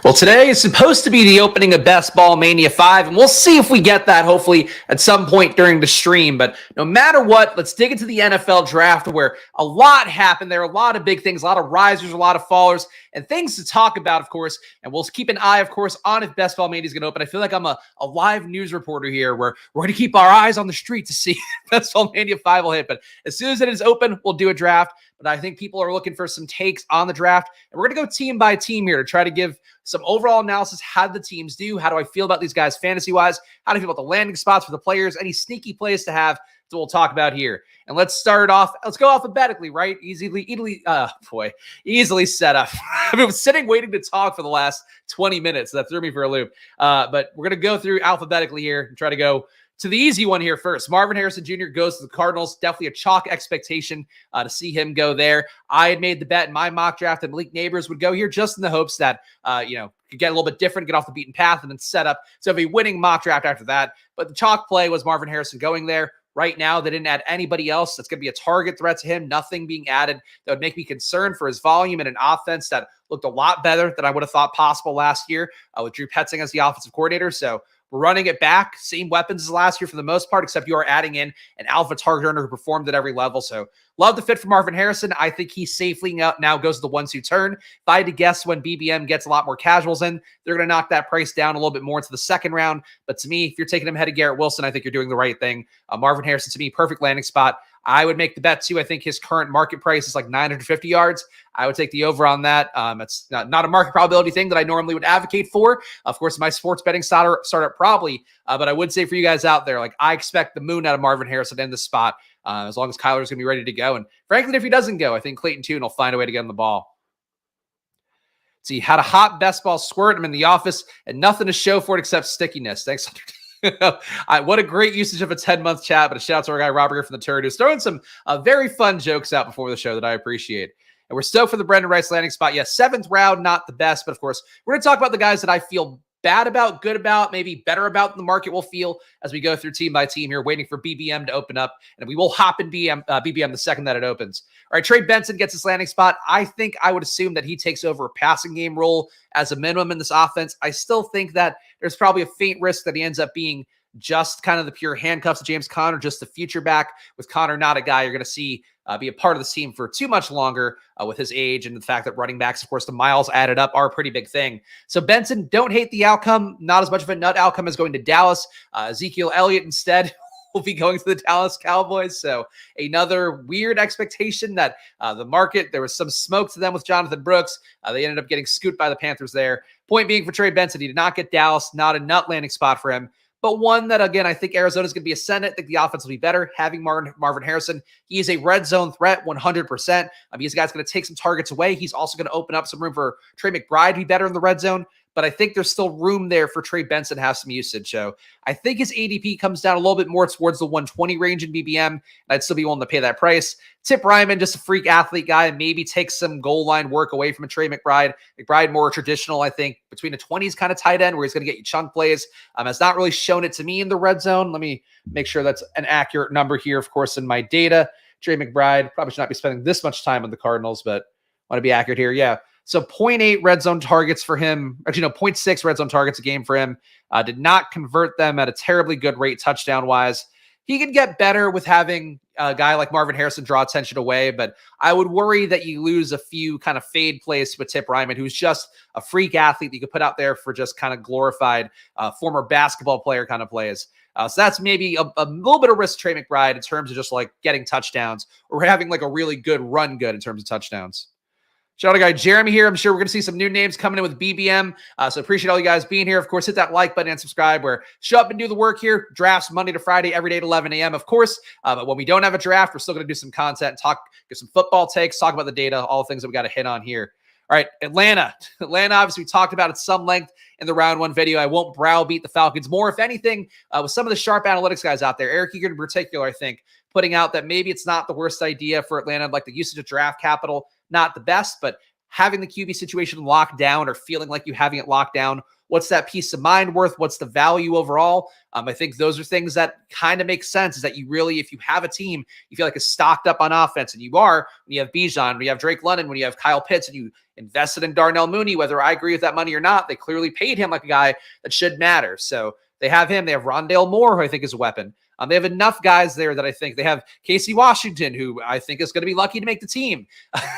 Well, today is supposed to be the opening of Best Ball Mania 5, and we'll see if we get that hopefully at some point during the stream. But no matter what, let's dig into the NFL draft where a lot happened. There are a lot of big things, a lot of risers, a lot of fallers, and things to talk about, of course. And we'll keep an eye, of course, on if Best Ball Mania is going to open. I feel like I'm a live news reporter here where we're going to keep our eyes on the street to see if Best Ball Mania 5 will hit. But as soon as it is open, we'll do a draft. But I think people are looking for some takes on the draft. And we're going to go team by team here to try to give some overall analysis. How did the teams do? How do I feel about these guys fantasy-wise? How do I feel about the landing spots for the players? Any sneaky plays to have that we'll talk about here. And let's start off. Let's go alphabetically, right? Easily set up. I've been sitting waiting to talk for the last 20 minutes. That threw me for a loop. But we're going to go through alphabetically here and try to go to the easy one here first. Marvin Harrison Jr. goes to the Cardinals. Definitely a chalk expectation to see him go there. I had made the bet in my mock draft that Malik Neighbors would go here just in the hopes that, could get a little bit different, get off the beaten path, and then set up to have a winning mock draft after that. But the chalk play was Marvin Harrison going there. Right now, they didn't add anybody else that's going to be a target threat to him. Nothing being added that would make me concerned for his volume in an offense that looked a lot better than I would have thought possible last year with Drew Petzing as the offensive coordinator. So we're running it back. Same weapons as last year for the most part, except you are adding in an alpha target earner who performed at every level. So love the fit for Marvin Harrison. I think he safely now goes to the 1-2 turn. If I had to guess when BBM gets a lot more casuals in, they're going to knock that price down a little bit more into the second round. But to me, if you're taking him ahead of Garrett Wilson, I think you're doing the right thing. Marvin Harrison, to me, perfect landing spot. I would make the bet too. I think his current market price is like 950 yards. I would take the over on that. It's not a market probability thing that I normally would advocate for. Of course, my sports betting startup probably, but I would say for you guys out there, like I expect the moon out of Marvin Harrison in this spot as long as Kyler's going to be ready to go. And frankly, if he doesn't go, I think Clayton Tune will find a way to get him the ball. See, had a hot best ball squirt. I'm in the office and nothing to show for it except stickiness. Thanks. What a great usage of a 10-month chat, but a shout out to our guy Robert here from the Turd who's throwing some very fun jokes out before the show that I appreciate. And we're stoked for the Brendan Rice landing spot. Yes, 7th round, not the best, but of course, we're going to talk about the guys that I feel bad about, good about, maybe better about than the market will feel as we go through team by team here, waiting for BBM to open up. And we will hop in BBM the second that it opens. All right, Trey Benson gets his landing spot. I think I would assume that he takes over a passing game role as a minimum in this offense. I still think that there's probably a faint risk that he ends up being just kind of the pure handcuffs of James Conner, just the future back, with Conner not a guy you're going to see be a part of the team for too much longer with his age and the fact that running backs, of course, the miles added up are a pretty big thing. So Benson, don't hate the outcome. Not as much of a nut outcome as going to Dallas. Ezekiel Elliott instead will be going to the Dallas Cowboys. So another weird expectation that the market, there was some smoke to them with Jonathan Brooks. They ended up getting scooped by the Panthers there. Point being for Trey Benson, he did not get Dallas, not a nut landing spot for him. But one that, again, I think Arizona's going to be ascendant. I think the offense will be better. Having Marvin Harrison, he is a red zone threat, 100%. He's a guy that's going to take some targets away. He's also going to open up some room for Trey McBride to be better in the red zone. But I think there's still room there for Trey Benson to have some usage. So I think his ADP comes down a little bit more towards the 120 range in BBM, and I'd still be willing to pay that price. Tip Ryman, just a freak athlete guy, and maybe take some goal line work away from a Trey McBride. McBride more traditional, I think, between a 20s kind of tight end where he's going to get you chunk plays. Has not really shown it to me in the red zone. Let me make sure that's an accurate number here, of course, in my data. Trey McBride probably should not be spending this much time on the Cardinals, but want to be accurate here. Yeah. So 0.8 red zone targets for him. Actually, no, 0.6 red zone targets a game for him. Did not convert them at a terribly good rate touchdown-wise. He can get better with having a guy like Marvin Harrison draw attention away, but I would worry that you lose a few kind of fade plays with Tip Ryman, who's just a freak athlete that you could put out there for just kind of glorified former basketball player kind of plays. So that's maybe a little bit of risk to Trey McBride in terms of just like getting touchdowns or having like a really good run good in terms of touchdowns. Shout out to guy Jeremy here. I'm sure we're going to see some new names coming in with BBM. So appreciate all you guys being here. Of course, hit that like button and subscribe. Where show up and do the work here. Drafts Monday to Friday, every day at 11 a.m. Of course, but when we don't have a draft, we're still going to do some content, get some football takes, talk about the data, all the things that we got to hit on here. All right, Atlanta. Obviously, we talked about at some length in the round one video. I won't browbeat the Falcons more. If anything, with some of the sharp analytics guys out there, Eric Eager in particular, I think, putting out that maybe it's not the worst idea for Atlanta, like the usage of draft capital, not the best, but having the QB situation locked down or feeling like you having it locked down? What's that peace of mind worth? What's the value overall? I think those are things that kind of make sense, is that you really, if you have a team, you feel like it's stocked up on offense, and you are, when you have Bijan, when you have Drake London, when you have Kyle Pitts, and you invested in Darnell Mooney, whether I agree with that money or not, they clearly paid him like a guy that should matter. So they have him. They have Rondale Moore, who I think is a weapon. They have enough guys there that I think they have Casey Washington, who I think is going to be lucky to make the team.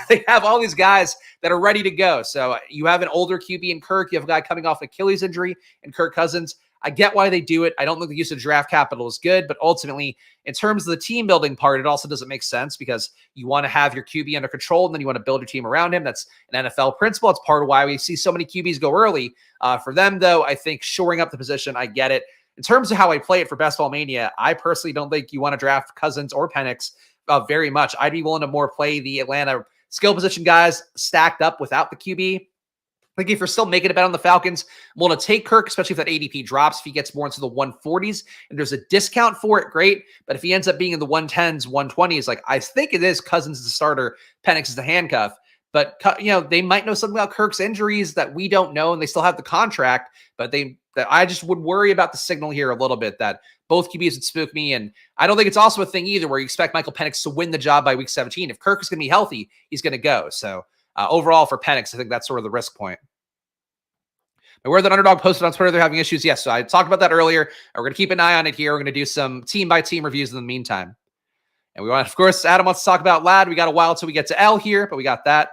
They have all these guys that are ready to go. So you have an older QB in Kirk. You have a guy coming off Achilles injury in Kirk Cousins. I get why they do it. I don't think the use of draft capital is good, but ultimately, in terms of the team building part, it also doesn't make sense, because you want to have your QB under control, and then you want to build your team around him. That's an NFL principle. It's part of why we see so many QBs go early. For them, though, I think shoring up the position, I get it. In terms of how I play it for Best Ball Mania, I personally don't think you want to draft Cousins or Penix very much. I'd be willing to more play the Atlanta skill position guys stacked up without the QB. I think if you're still making a bet on the Falcons, I'm willing to take Kirk, especially if that ADP drops, if he gets more into the 140s and there's a discount for it, great. But if he ends up being in the 110s, 120s, like I think it is Cousins is the starter, Penix is the handcuff. But, they might know something about Kirk's injuries that we don't know, and they still have the contract, but I just would worry about the signal here a little bit that both QBs would spook me. And I don't think it's also a thing either where you expect Michael Penix to win the job by week 17. If Kirk is going to be healthy, he's going to go. So overall for Penix, I think that's sort of the risk point. But where that Underdog posted on Twitter, they're having issues. Yes, so I talked about that earlier. We're going to keep an eye on it here. We're going to do some team-by-team reviews in the meantime. And we want, of course, Adam wants to talk about Lad. We got a while till we get to L here, but we got that.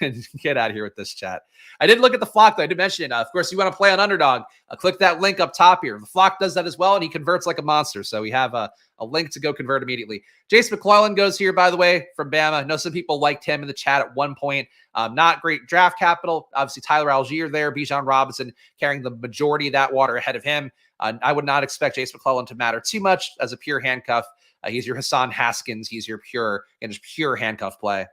And get out of here with this chat. I did look at the flock, though. I did mention it. Of course, you want to play on Underdog. Click that link up top here. The flock does that as well, and he converts like a monster. So we have a link to go convert immediately. Jace McClellan goes here, by the way, from Bama. I know some people liked him in the chat at one point. Not great draft capital. Obviously, Tyler Algier there, Bijan Robinson carrying the majority of that water ahead of him. I would not expect Jace McClellan to matter too much as a pure handcuff. He's your Hassan Haskins. He's your pure handcuff play.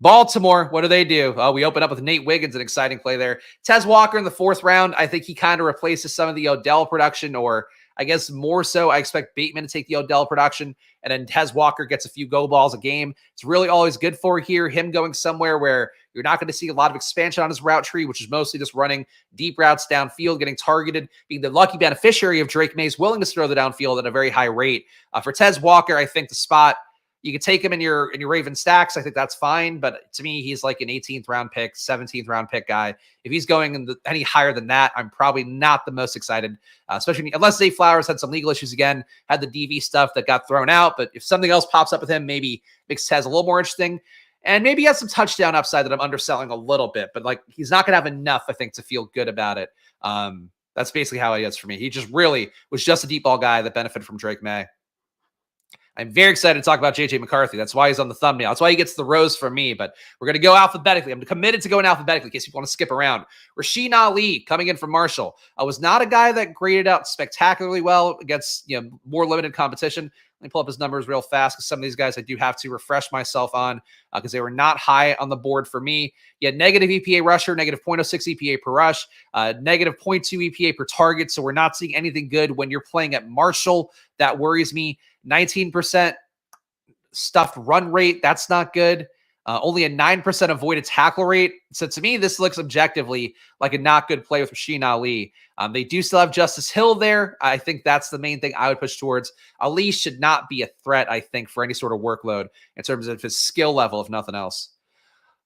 Baltimore, what do? We open up with Nate Wiggins, an exciting play there. Tez Walker in the 4th round. I think he kind of replaces some of the Odell production, or I guess more so, I expect Bateman to take the Odell production, and then Tez Walker gets a few go balls a game. It's really always good for here, him going somewhere where you're not going to see a lot of expansion on his route tree, which is mostly just running deep routes downfield, getting targeted, being the lucky beneficiary of Drake May's willingness to throw the downfield at a very high rate. For Tez Walker, I think the spot, you could take him in your Raven stacks. I think that's fine. But to me, he's like an 18th round pick, 17th round pick guy. If he's going any higher than that, I'm probably not the most excited, especially unless Zay Flowers had some legal issues again, had the DV stuff that got thrown out. But if something else pops up with him, maybe makes Tez a little more interesting. And maybe he has some touchdown upside that I'm underselling a little bit. But like, he's not going to have enough, I think, to feel good about it. That's basically how it is for me. He just really was just a deep ball guy that benefited from Drake May. I'm very excited to talk about J.J. McCarthy. That's why he's on the thumbnail. That's why he gets the rose from me. But we're going to go alphabetically. I'm committed to going alphabetically in case you want to skip around. Rasheen Ali coming in from Marshall. I was not a guy that graded out spectacularly well against more limited competition. Let me pull up his numbers real fast because some of these guys I do have to refresh myself on because they were not high on the board for me. He had negative EPA rusher, negative 0.06 EPA per rush, negative 0.2 EPA per target. So we're not seeing anything good when you're playing at Marshall. That worries me. 19% stuffed run rate. That's not good. Only a 9% avoided tackle rate. So to me, this looks objectively like a not good play with Rasheen Ali. They do still have Justice Hill there. I think that's the main thing I would push towards. Ali should not be a threat, I think, for any sort of workload in terms of his skill level, if nothing else.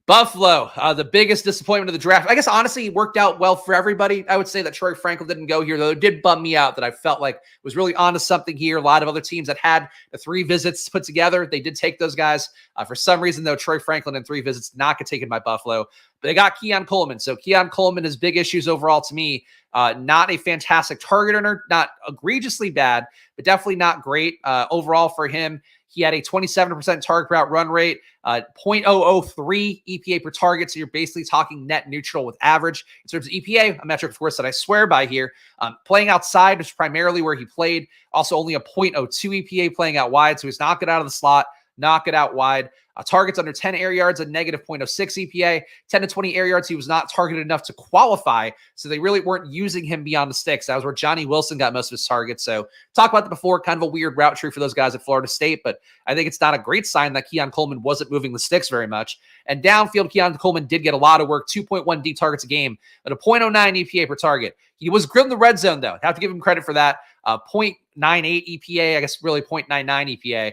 Buffalo, the biggest disappointment of the draft. I guess, honestly, it worked out well for everybody. I would say that Troy Franklin didn't go here, though. It did bum me out that I felt like was really onto something here. A lot of other teams that had the 3 visits put together, they did take those guys. For some reason, though, Troy Franklin in 3 visits did not get taken by Buffalo. But they got Keon Coleman. So Keon Coleman has big issues overall to me. Not a fantastic target earner, not egregiously bad, but definitely not great overall for him. He had a 27% target route run rate, 0.003 EPA per target. So you're basically talking net neutral with average. In terms of EPA, a metric, of course, that I swear by here. Playing outside is primarily where he played. Also only a 0.02 EPA playing out wide. So he's not good out of the slot. knock it out wide. Targets under 10 air yards, a negative 0.06 EPA. 10 to 20 air yards, he was not targeted enough to qualify, so they really weren't using him beyond the sticks. That was where Johnny Wilson got most of his targets. So talked about that before, kind of a weird route tree for those guys at Florida State, but I think it's not a great sign that Keon Coleman wasn't moving the sticks very much. And downfield, Keon Coleman did get a lot of work, 2.1 deep targets a game, at a 0.09 EPA per target. He was good in the red zone, though. Have to give him credit for that. 0.98 EPA, I guess really 0.99 EPA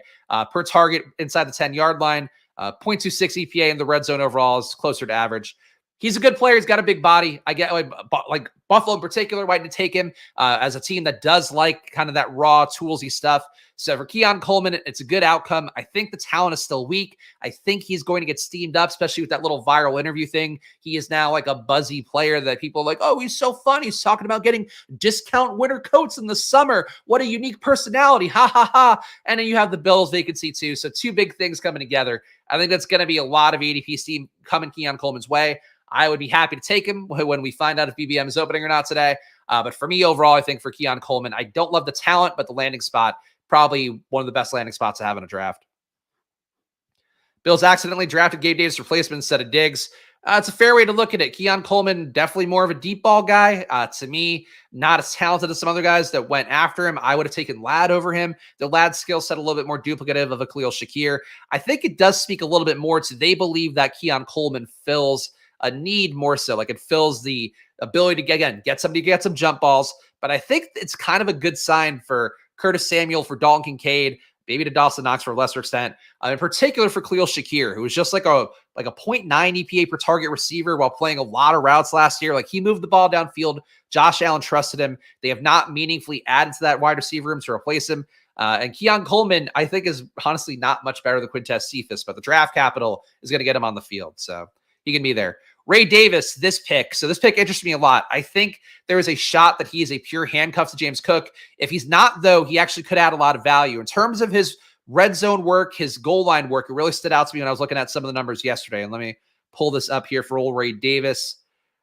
per target inside the 10-yard line. 0.26 EPA in the red zone overall is closer to average. He's a good player. He's got a big body. I get like Buffalo in particular, why to take him as a team that does like kind of that raw, toolsy stuff. So for Keon Coleman, it's a good outcome. I think the talent is still weak. I think he's going to get steamed up, especially with that little viral interview thing. He is now like a buzzy player that people are like, oh, he's so fun. He's talking about getting discount winter coats in the summer. What a unique personality. Ha, ha, ha. And then you have the Bills vacancy too. So two big things coming together. I think that's going to be a lot of ADP steam coming Keon Coleman's way. I would be happy to take him when we find out if BBM is opening or not today. But for me overall, I think for Keon Coleman, I don't love the talent, but the landing spot, probably one of the best landing spots to have in a draft. Bills accidentally drafted Gabe Davis' replacement instead of Diggs. It's a fair way to look at it. Keon Coleman, definitely more of a deep ball guy. To me, not as talented as some other guys that went after him. I would have taken Ladd over him. The Ladd skill set a little bit more duplicative of a Khalil Shakir. I think it does speak a little bit more to they believe that Keon Coleman fills a need more so. Like it fills the ability to, get somebody to get some jump balls. But I think it's kind of a good sign for Curtis Samuel, for Dalton Kincaid, maybe to Dawson Knox for a lesser extent, in particular for Khalil Shakir, who was just like a 0.9 EPA per target receiver while playing a lot of routes last year. Like he moved the ball downfield. Josh Allen trusted him. They have not meaningfully added to that wide receiver room to replace him. And Keon Coleman, I think, is honestly not much better than Quintez Cephas, but the draft capital is going to get him on the field. So he can be there. Ray Davis, this pick. So this pick interests me a lot. I think there is a shot that he is a pure handcuff to James Cook. If he's not, though, he actually could add a lot of value. In terms of his red zone work, his goal line work, it really stood out to me when I was looking at some of the numbers yesterday. And let me pull this up here for old Ray Davis.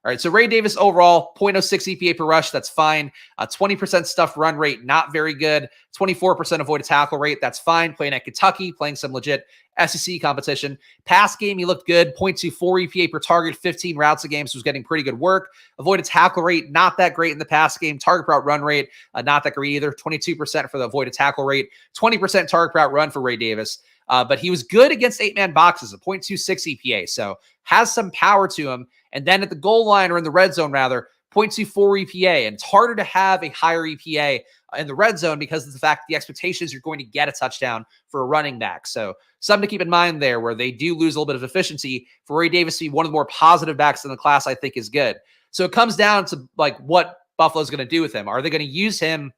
All right, so Ray Davis overall, 0.06 EPA per rush, that's fine. 20% stuffed run rate, not very good. 24% avoided tackle rate, that's fine. Playing at Kentucky, playing some legit SEC competition. Pass game, he looked good. 0.24 EPA per target, 15 routes a game, so was getting pretty good work. Avoided tackle rate, not that great in the pass game. Target route run rate, not that great either. 22% for the avoided tackle rate. 20% target route run for Ray Davis. But he was good against 8-man boxes, a 0.26 EPA, so has some power to him. And then at the goal line, or in the red zone rather, 0.24 EPA. And it's harder to have a higher EPA in the red zone because of the fact the expectation is you're going to get a touchdown for a running back. So something to keep in mind there, where they do lose a little bit of efficiency. For Ray Davis to be one of the more positive backs in the class, I think is good. So it comes down to like what Buffalo's going to do with him. Are they going to use him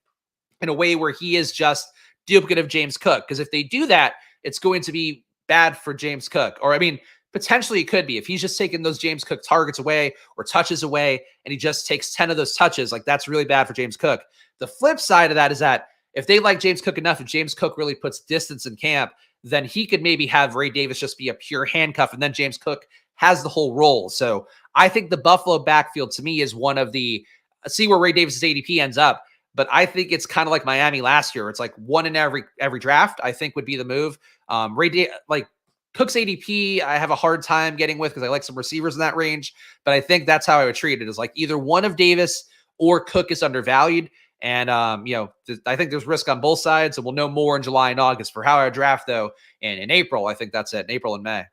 in a way where he is just duplicative James Cook? Because if they do that, it's going to be bad for James Cook. Or, I mean, potentially it could be. If he's just taking those James Cook targets away or touches away, and he just takes 10 of those touches, like that's really bad for James Cook. The flip side of that is that if they like James Cook enough, if James Cook really puts distance in camp, then he could maybe have Ray Davis just be a pure handcuff, and then James Cook has the whole role. So I think the Buffalo backfield to me is one of the, see where Ray Davis's ADP ends up. But I think it's kind of like Miami last year. It's like one in every draft, I think, would be the move. Cook's ADP, I have a hard time getting with because I like some receivers in that range. But I think that's how I would treat it, is like either one of Davis or Cook is undervalued. And, I think there's risk on both sides. And we'll know more in July and August. For how I draft, though, in April, I think that's it, in April and May.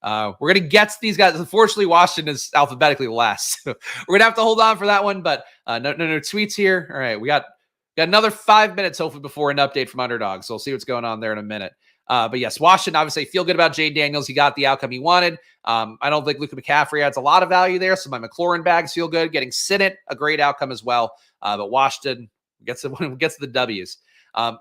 We're going to get to these guys. Unfortunately, Washington is alphabetically the last. So we're going to have to hold on for that one, but no tweets here. All right, we got another 5 minutes, hopefully, before an update from Underdog. So we'll see what's going on there in a minute. But yes, Washington, obviously, feel good about Jay Daniels. He got the outcome he wanted. I don't think Luka McCaffrey adds a lot of value there, so my McLaurin bags feel good. Getting Sinnott, a great outcome as well. But Washington gets to the W's.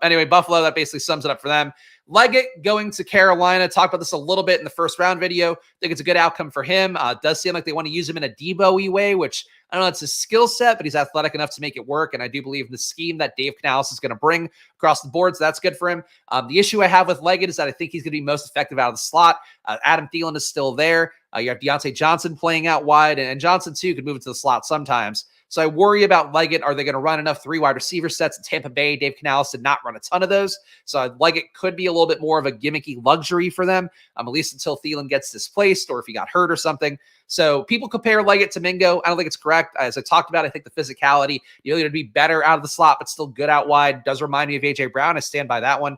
Anyway, Buffalo, that basically sums it up for them. Leggett going to Carolina. Talked about this a little bit in the first round video. I think it's a good outcome for him. It does seem like they want to use him in a Debo-y way, which I don't know, it's his skill set, but he's athletic enough to make it work. And I do believe the scheme that Dave Canales is going to bring across the board, so that's good for him. The issue I have with Leggett is that I think he's going to be most effective out of the slot. Adam Thielen is still there. You have Deontay Johnson playing out wide, and Johnson, too, could move into the slot sometimes. So I worry about Leggett. Are they going to run enough 3 wide receiver sets in Tampa Bay? Dave Canales did not run a ton of those. So Leggett could be a little bit more of a gimmicky luxury for them, at least until Thielen gets displaced or if he got hurt or something. So people compare Leggett to Mingo. I don't think it's correct. As I talked about, I think the physicality, the ability to be better out of the slot, but still good out wide, does remind me of A.J. Brown. I stand by that one.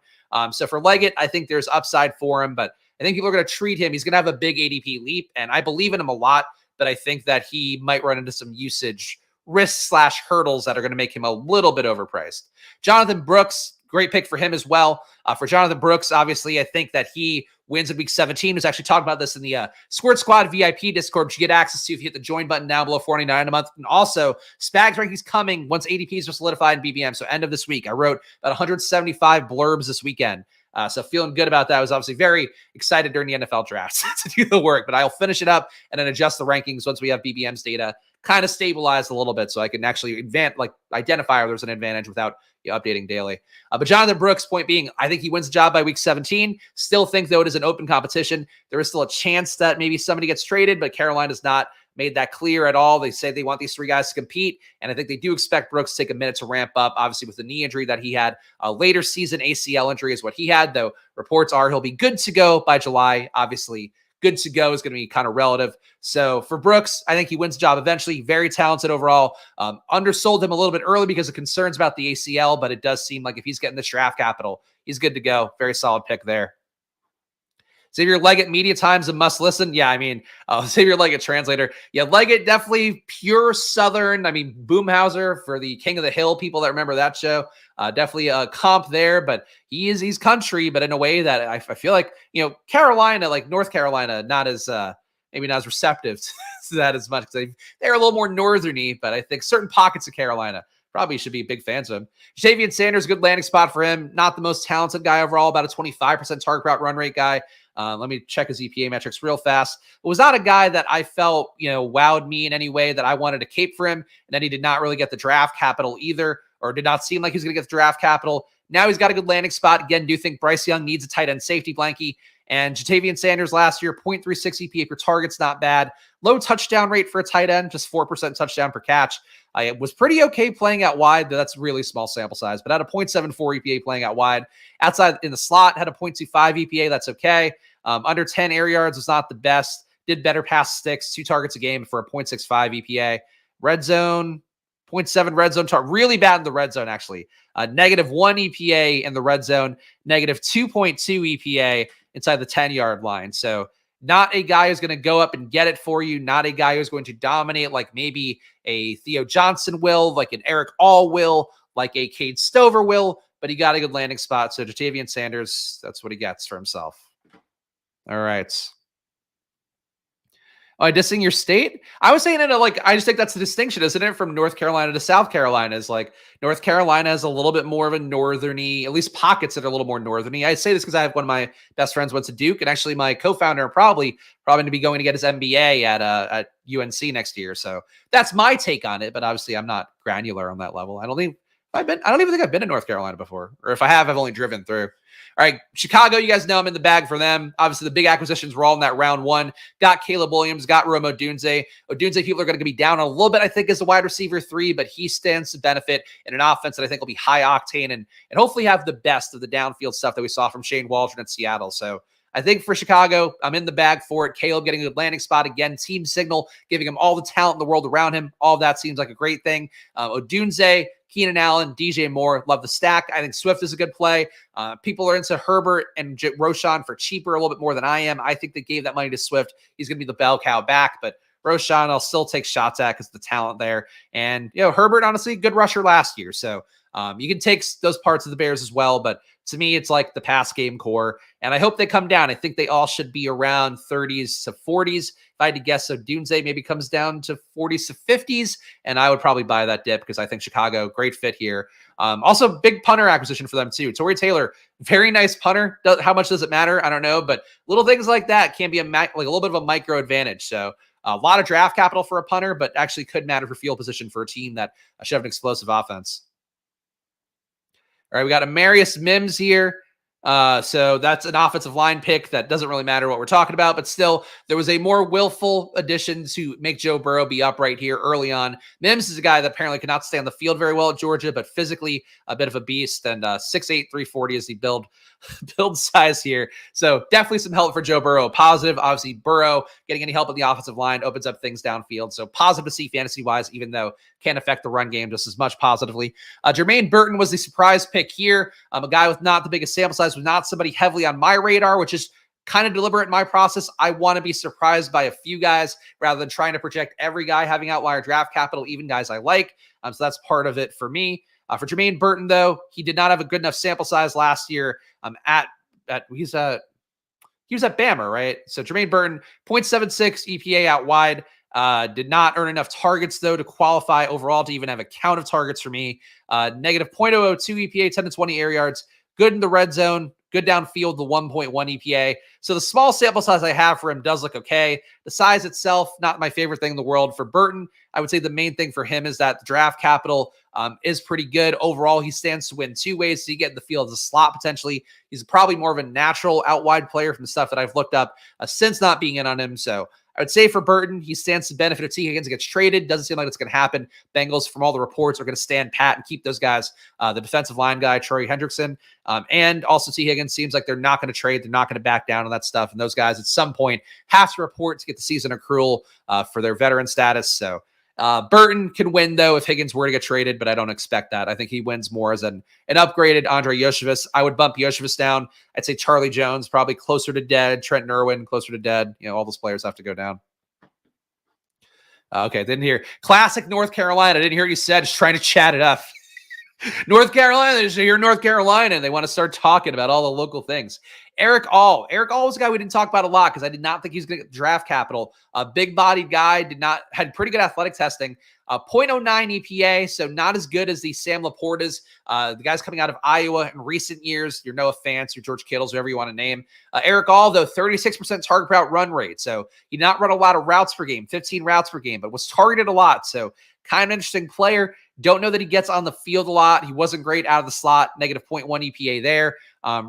So for Leggett, I think there's upside for him, but I think people are going to treat him. He's going to have a big ADP leap, and I believe in him a lot, but I think that he might run into some usage risks / hurdles that are going to make him a little bit overpriced. Jonathan Brooks, great pick for him as well. For Jonathan Brooks, obviously, I think that he wins in week 17. Was actually talking about this in the Squirt Squad VIP Discord, which you get access to if you hit the join button down below, $49 a month. And also, Spags rankings coming once ADPs are solidified in BBM. So end of this week, I wrote about 175 blurbs this weekend. So feeling good about that. I was obviously very excited during the NFL drafts to do the work, but I'll finish it up and then adjust the rankings once we have BBM's data kind of stabilized a little bit so I can actually identify if there's an advantage without updating daily. But Jonathan Brooks, point being, I think he wins the job by week 17. Still think, though, it is an open competition. There is still a chance that maybe somebody gets traded, but Carolina's not made that clear at all. They say they want these 3 guys to compete, and I think they do expect Brooks to take a minute to ramp up, obviously with the knee injury that he had. A later season ACL injury is what he had, though reports are he'll be good to go by July. Obviously, good to go is going to be kind of relative. So for Brooks, I think he wins the job eventually. Very talented overall. Undersold him a little bit early because of concerns about the ACL, but it does seem like if he's getting this draft capital, he's good to go. Very solid pick there. Xavier Leggett, media times a must listen. Yeah, I mean, Xavier Leggett translator. Yeah, Leggett definitely pure Southern. I mean, Boomhauser for the King of the Hill people that remember that show. Definitely a comp there, but he's country, but in a way that I feel like, Carolina, like North Carolina, not as maybe not as receptive to that as much because they're a little more northerny, but I think certain pockets of Carolina probably should be big fans of him. Jatavian Sanders, good landing spot for him. Not the most talented guy overall, about a 25% target route run rate guy. Let me check his EPA metrics real fast. It was not a guy that I felt, wowed me in any way that I wanted to cape for him. And then he did not really get the draft capital either, or did not seem like he was going to get the draft capital. Now he's got a good landing spot. Again, do think Bryce Young needs a tight end safety blankie. And Jatavian Sanders last year, 0.36 EPA per target's not bad. Low touchdown rate for a tight end, just 4% touchdown per catch. It was pretty okay playing out wide, though that's really small sample size, but had a 0.74 EPA playing out wide. Outside in the slot, had a 0.25 EPA. That's okay. Under 10 air yards was not the best. Did better pass sticks, 2 targets a game for a 0.65 EPA. Red zone, 0.7 red zone. Really bad in the red zone, actually. -1 EPA in the red zone. -2.2 EPA inside the 10-yard line. So not a guy who's going to go up and get it for you. Not a guy who's going to dominate like maybe a Theo Johnson will, like an Eric All will, like a Cade Stover will, but he got a good landing spot. So Jatavian Sanders, that's what he gets for himself. All right. Dissing your state? I was saying it I just think that's the distinction, isn't it? From North Carolina to South Carolina is like North Carolina is a little bit more of a northerny, at least pockets that are a little more northerny. I say this because I have one of my best friends went to Duke, and actually my co-founder probably to be going to get his MBA at UNC next year. So that's my take on it. But obviously, I'm not granular on that level. I don't even think I've been to North Carolina before, or if I have, I've only driven through. All right, Chicago, you guys know I'm in the bag for them. Obviously, the big acquisitions were all in that round 1. Got Caleb Williams, got Rome Odunze. Odunze, people are going to be down a little bit, I think, as a wide receiver 3, but he stands to benefit in an offense that I think will be high octane and hopefully have the best of the downfield stuff that we saw from Shane Waldron at Seattle. So I think for Chicago, I'm in the bag for it. Caleb getting a good landing spot. Again, team signal, giving him all the talent in the world around him. All of that seems like a great thing. Odunze, Keenan Allen, DJ Moore, love the stack. I think Swift is a good play. People are into Herbert and Roshan for cheaper a little bit more than I am. I think they gave that money to Swift. He's going to be the bell cow back, but Roshan I'll still take shots at because of the talent there. And, Herbert, honestly, good rusher last year. So you can take those parts of the Bears as well, but to me, it's like the pass game core, and I hope they come down. I think they all should be around 30s to 40s. If I had to guess, so Dunze maybe comes down to 40s to 50s, and I would probably buy that dip because I think Chicago, great fit here. Also, big punter acquisition for them too. Torrey Taylor, very nice punter. How much does it matter? I don't know, but little things like that can be a little bit of a micro advantage. So a lot of draft capital for a punter, but actually could matter for field position for a team that should have an explosive offense. All right, we got Amarius Mims here. So that's an offensive line pick that doesn't really matter what we're talking about, but still, there was a more willful addition to make Joe Burrow be upright here early on. Mims is a guy that apparently cannot stay on the field very well at Georgia, but physically a bit of a beast, and 6'8", 340 is the build size here. So definitely some help for Joe Burrow. Positive, obviously Burrow getting any help in the offensive line opens up things downfield. So positive to see fantasy-wise, even though can't affect the run game just as much positively. Jermaine Burton was the surprise pick here. A guy with not the biggest sample size, was not somebody heavily on my radar, which is kind of deliberate in my process. I want to be surprised by a few guys rather than trying to project every guy having outlier draft capital, even guys I like. So that's part of it for me. For Jermaine Burton, though, he did not have a good enough sample size last year. He was at Bama, right? So Jermaine Burton, 0.76 EPA out wide. Did not earn enough targets, though, to qualify overall to even have a count of targets for me. Negative 0.002 EPA, 10 to 20 air yards. Good in the red zone. Good downfield, the 1.1 EPA. So the small sample size I have for him does look okay. The size itself, not my favorite thing in the world. For Burton, I would say the main thing for him is that the draft capital is pretty good. Overall, he stands to win two ways. So you get in the field as a slot potentially. He's probably more of a natural out wide player from the stuff that I've looked up since not being in on him. So I would say for Burton, he stands to benefit if T. Higgins gets traded. Doesn't seem like it's going to happen. Bengals, from all the reports, are going to stand pat and keep those guys. The defensive line guy, Troy Hendrickson, and also T. Higgins seems like they're not going to trade. They're not going to back down on that stuff. And those guys at some point have to report to get the season accrual for their veteran status. So Burton can win, though, if Higgins were to get traded, but I don't expect that. I think he wins more as an upgraded Andre Yoshevich. I would bump Yoshevich down. I'd say Charlie Jones, probably closer to dead. Trenton Irwin, closer to dead. All those players have to go down. Okay, didn't hear. Classic North Carolina. I didn't hear what you said. Just trying to chat it up. North Carolina, you're North Carolina, and they want to start talking about all the local things. Eric All. Eric All was a guy we didn't talk about a lot because I did not think he was going to get draft capital. A big-bodied guy, had pretty good athletic testing. 0.09 EPA, so not as good as the Sam Laportas. The guys coming out of Iowa in recent years. Your Noah Fant, your George Kittles, whoever you want to name. Eric All, though, 36% target route run rate. So he did not run a lot of routes per game, 15 routes per game, but was targeted a lot. So kind of interesting player. Don't know that he gets on the field a lot. He wasn't great out of the slot, negative 0.1 EPA there.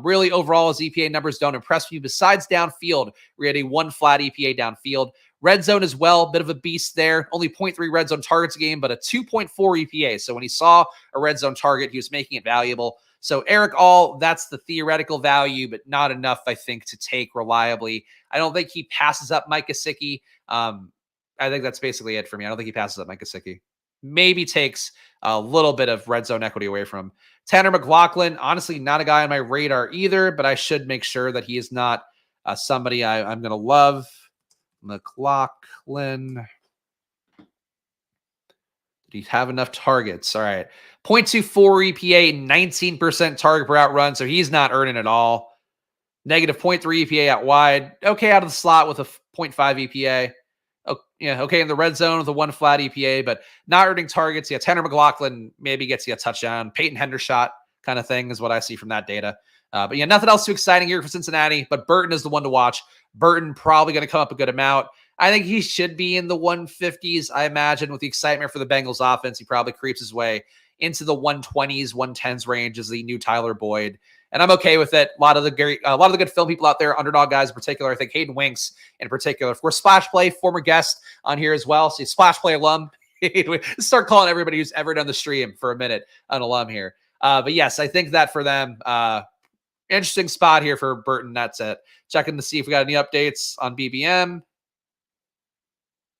Really, overall, his EPA numbers don't impress me. Besides downfield, we had a 1 flat EPA downfield. Red zone as well, bit of a beast there. Only 0.3 red zone targets a game, but a 2.4 EPA. So when he saw a red zone target, he was making it valuable. So Eric All, that's the theoretical value, but not enough, I think, to take reliably. I don't think he passes up Mike Gesicki. I think that's basically it for me. I don't think he passes up Mike Gesicki. Maybe takes a little bit of red zone equity away from Tanner McLaughlin. Honestly, not a guy on my radar either, but I should make sure that he is not somebody I'm going to love. McLaughlin. Did he have enough targets? All right. 0.24 EPA, 19% target per out run. So he's not earning at all. Negative 0.3 EPA out wide. Okay, out of the slot with a 0.5 EPA. Oh, yeah, okay, in the red zone with a 1 flat EPA, but not earning targets. Yeah, Tanner McLaughlin maybe gets you a touchdown. Peyton Hendershot kind of thing is what I see from that data. But yeah, nothing else too exciting here for Cincinnati, but Burton is the one to watch. Burton probably going to come up a good amount. I think he should be in the 150s, I imagine, with the excitement for the Bengals offense. He probably creeps his way into the 120s, 110s range as the new Tyler Boyd. And I'm okay with it. A lot of the good film people out there, Underdog guys in particular. I think Hayden Winks in particular. Of course, Splash Play, former guest on here as well. So Splash Play alum. Start calling everybody who's ever done the stream for a minute an alum here. But yes, I think that for them, interesting spot here for Burton. That's it. Checking to see if we got any updates on BBM.